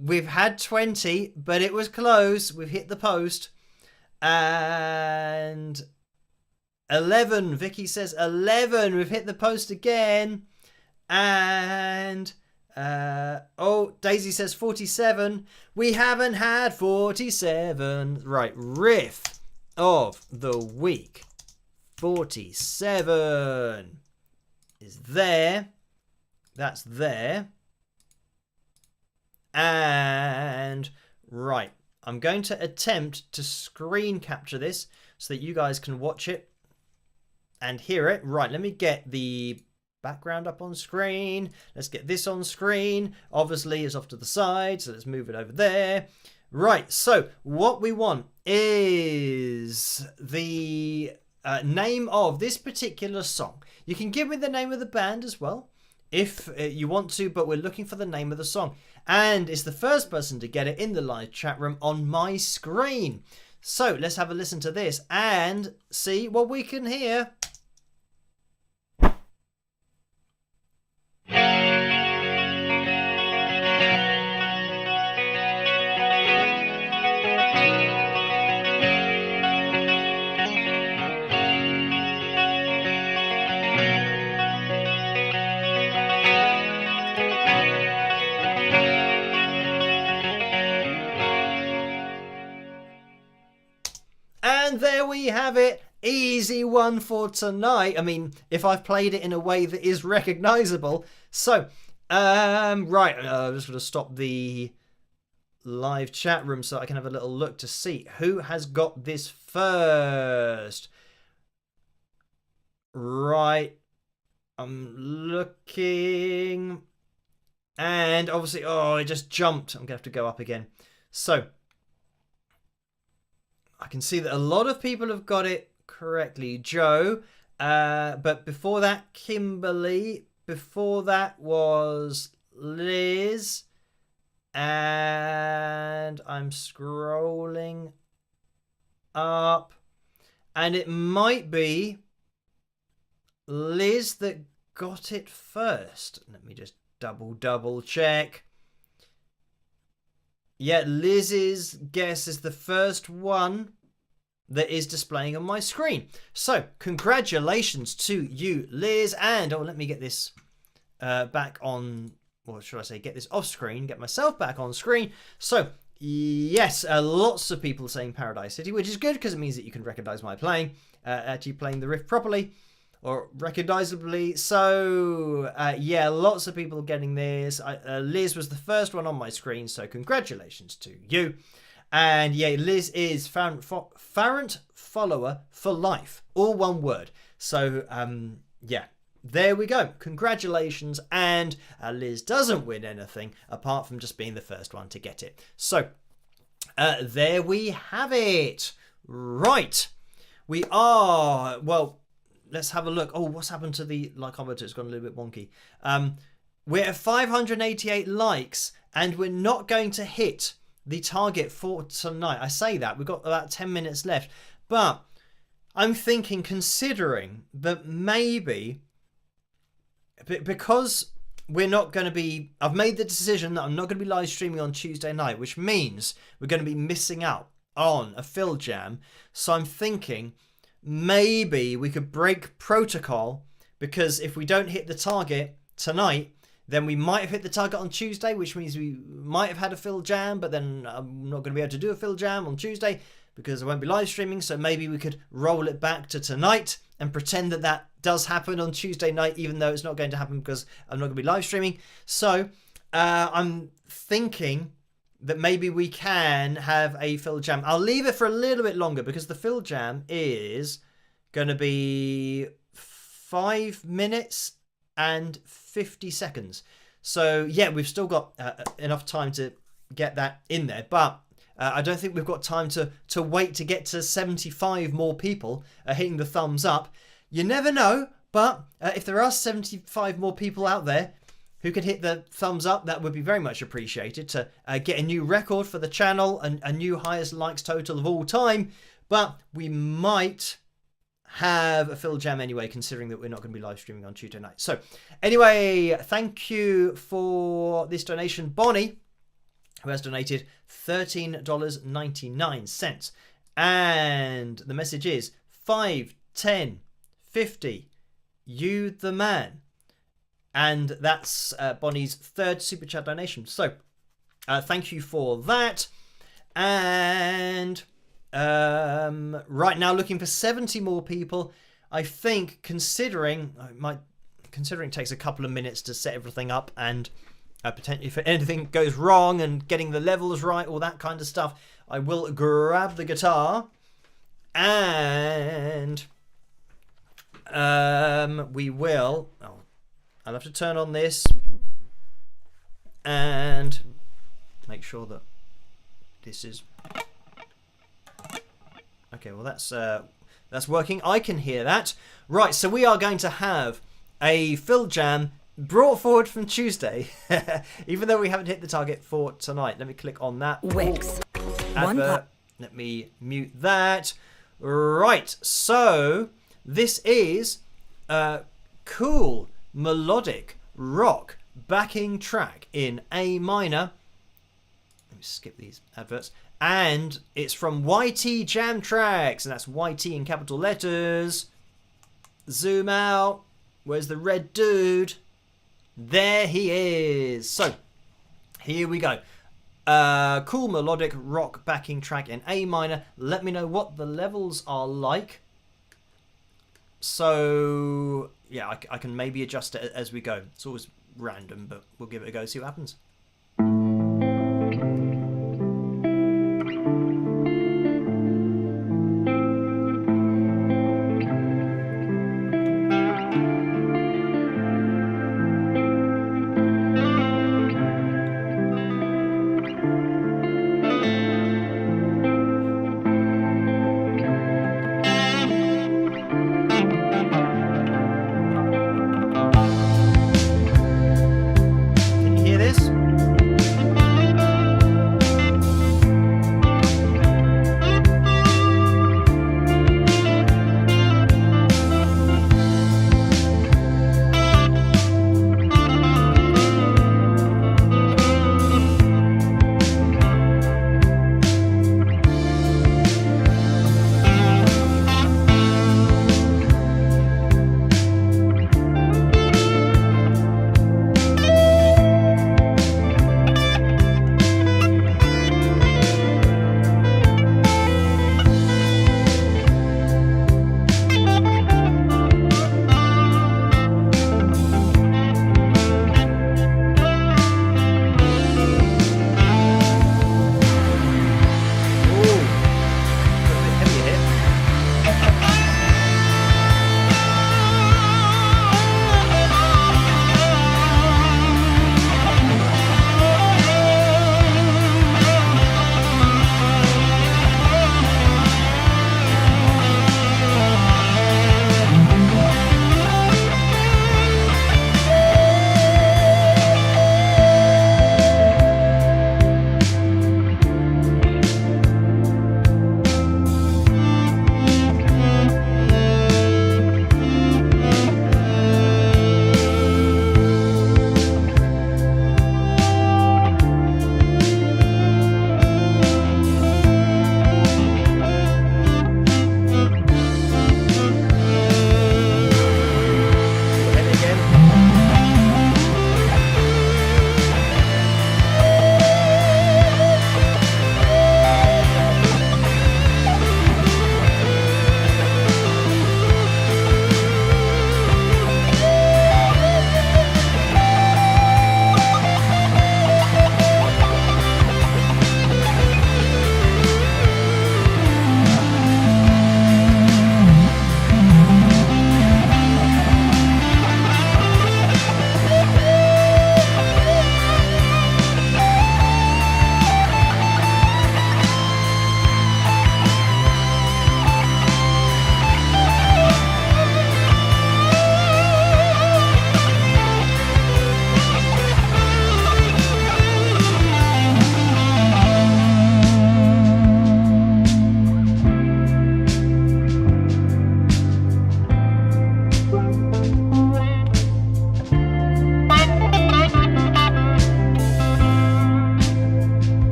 S2: We've had 20, but it was close. We've hit the post. And 11. Vicky says 11. We've hit the post again. And Daisy says 47. We haven't had 47. Right, riff of the week. 47 is there. That's there. And right, I'm going to attempt to screen capture this so that you guys can watch it and hear it. Right, let me get the background up on screen. Let's get this on screen. Obviously, it's off to the side, so let's move it over there. Right, so what we want is the name of this particular song. You can give me the name of the band as well if you want to, but we're looking for the name of the song. And it's the first person to get it in the live chat room on my screen. So let's have a listen to this and see what we can hear. And there we have it. Easy one for tonight. I mean, if I've played it in a way that is recognizable. So, right, I'm just going to stop the live chat room so I can have a little look to see who has got this first. Right. I'm looking. And obviously, oh, it just jumped. I'm going to have to go up again. So, I can see that a lot of people have got it correctly. Joe. But before that, Kimberly. Before that was Liz. And I'm scrolling up. And it might be Liz that got it first. Let me just double check. Yeah, Liz's guess is the first one that is displaying on my screen. So, congratulations to you, Liz. And, oh, let me get this back on, or should I say, get this off screen, get myself back on screen. So, yes, lots of people saying Paradise City, which is good because it means that you can recognize my playing, actually playing the riff properly. Or recognizably. So, yeah, lots of people getting this. Liz was the first one on my screen, so congratulations to you. And, yeah, Liz is Farrant follower for life. All one word. So, yeah, there we go. Congratulations. And Liz doesn't win anything apart from just being the first one to get it. So, there we have it. Right. We are, well, let's have a look. Oh, what's happened to the likeometer? It's gone a little bit wonky. We're at 588 likes, and we're not going to hit the target for tonight. I say that. We've got about 10 minutes left. But I'm thinking, considering that maybe, because we're not going to be... I've made the decision that I'm not going to be live streaming on Tuesday night, which means we're going to be missing out on a Phil Jam. So I'm thinking... maybe we could break protocol, because if we don't hit the target tonight, then we might have hit the target on Tuesday, which means we might have had a Phil Jam, but then I'm not going to be able to do a Phil Jam on Tuesday because I won't be live streaming. So maybe we could roll it back to tonight and pretend that that does happen on Tuesday night, even though it's not going to happen because I'm not going to be live streaming. So I'm thinking that maybe we can have a Phil Jam. I'll leave it for a little bit longer because the Phil Jam is going to be 5 minutes and 50 seconds. So, yeah, we've still got enough time to get that in there. But I don't think we've got time to wait to get to 75 more people hitting the thumbs up. You never know, but if there are 75 more people out there who could hit the thumbs up, that would be very much appreciated to get a new record for the channel and a new highest likes total of all time. But we might have a Phil Jam anyway, considering that we're not going to be live streaming on Tuesday night. So anyway, thank you for this donation, Bonnie, who has donated $13.99. And the message is 5, 10, 50, you the man. And that's Bonnie's third Super Chat donation. So, thank you for that. And right now, looking for 70 more people. I think, considering it takes a couple of minutes to set everything up, and potentially if anything goes wrong and getting the levels right, all that kind of stuff, I will grab the guitar and we will. I'll have to turn on this and make sure that this is okay. Well, that's working. I can hear that. Right, so we are going to have a Phil Jam brought forward from Tuesday, even though we haven't hit the target for tonight. Let me click on that.
S3: Wix.
S2: Advert. Let me mute that. Right, so this is cool melodic rock backing track in A minor. Let me skip these adverts. And it's from YT Jam Tracks, and that's YT in capital letters. Zoom out. Where's the red dude? There he is. So, here we go. Cool melodic rock backing track in A minor. Let me know what the levels are like. So, yeah, I can maybe adjust it as we go. It's always random, but we'll give it a go, see what happens.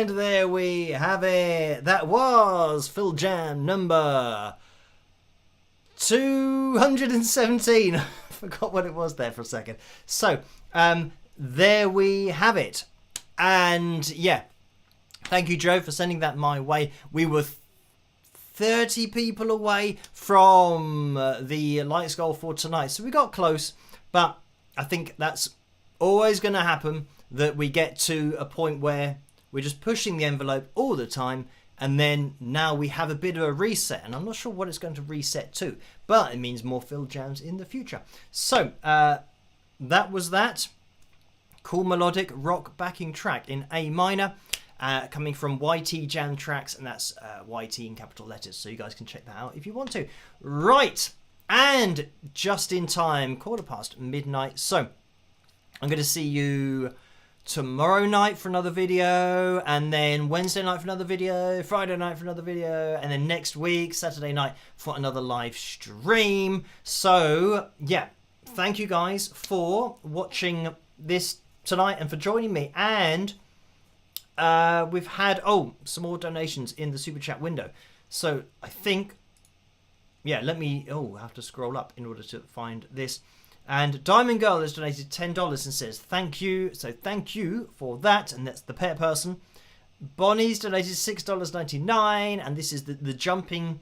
S2: And there we have it. That was Phil Jam number 217. I forgot what it was there for a second. So, there we have it. And yeah, thank you, Joe, for sending that my way. We were 30 people away from the Lights goal for tonight, so we got close, but I think that's always going to happen, that we get to a point where we're just pushing the envelope all the time, and then now we have a bit of a reset, and I'm not sure what it's going to reset to, but it means more Phil Jams in the future. So that was that. Cool melodic rock backing track in A minor. Coming from YT Jam Tracks, and that's YT in capital letters, so you guys can check that out if you want to. Right, and just in time, midnight. So I'm going to see you tomorrow night for another video, and then Wednesday night for another video, Friday night for another video, and then next week, Saturday night, for another live stream. So yeah, thank you guys for watching this tonight and for joining me. And we've had some more donations in the super chat window, so I think, yeah, let me I have to scroll up in order to find this. And Diamond Girl has donated $10 and says thank you, so thank you for that, and that's the pet person. Bonnie's donated $6.99, and this is the jumping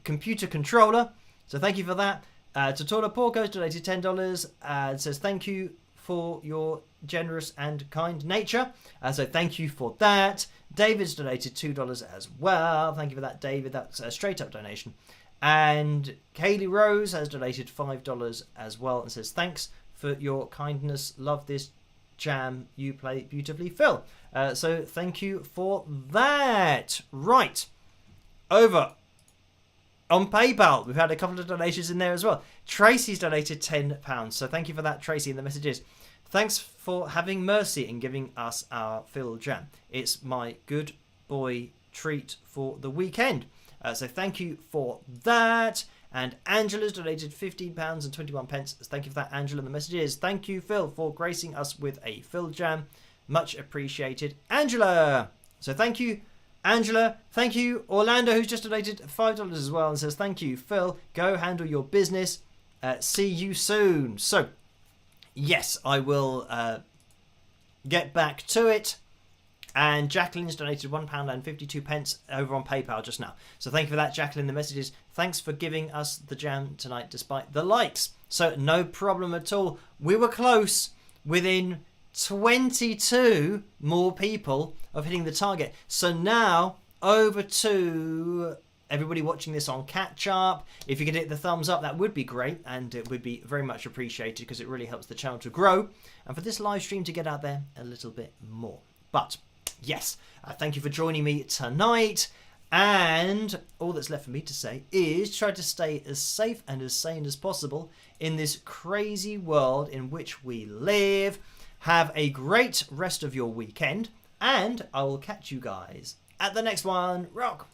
S2: computer controller, so thank you for that. Totola Porco's donated $10 and says thank you for your generous and kind nature. So thank you for that. David's donated $2 as well. Thank you for that, David. That's a straight up donation. And Kaylee Rose has donated $5 as well and says thanks for your kindness. Love this jam. You play beautifully, Phil. So thank you for that. Right. Over on PayPal, we've had a couple of donations in there as well. Tracy's donated £10. So thank you for that, Tracy, in the messages. Thanks for having mercy and giving us our Phil Jam. It's my good boy treat for the weekend. So thank you for that. And Angela's donated £15 and 21 pence. Thank you for that, Angela, in the messages. Thank you, Phil, for gracing us with a Phil Jam. Much appreciated, Angela. So thank you, Angela. Thank you, Orlando, who's just donated $5 as well and says thank you, Phil. Go handle your business. See you soon. So yes, I will get back to it. And Jacqueline's donated £1 and 52 pence over on PayPal just now. So thank you for that, Jacqueline, the messages. Thanks for giving us the jam tonight despite the likes. So no problem at all. We were close, within 22 more people of hitting the target. So now over to everybody watching this on catch up. If you could hit the thumbs up, that would be great, and it would be very much appreciated because it really helps the channel to grow and for this live stream to get out there a little bit more. But yes, thank you for joining me tonight, and all that's left for me to say is try to stay as safe and as sane as possible in this crazy world in which we live. Have a great rest of your weekend, and I will catch you guys at the next one. Rock!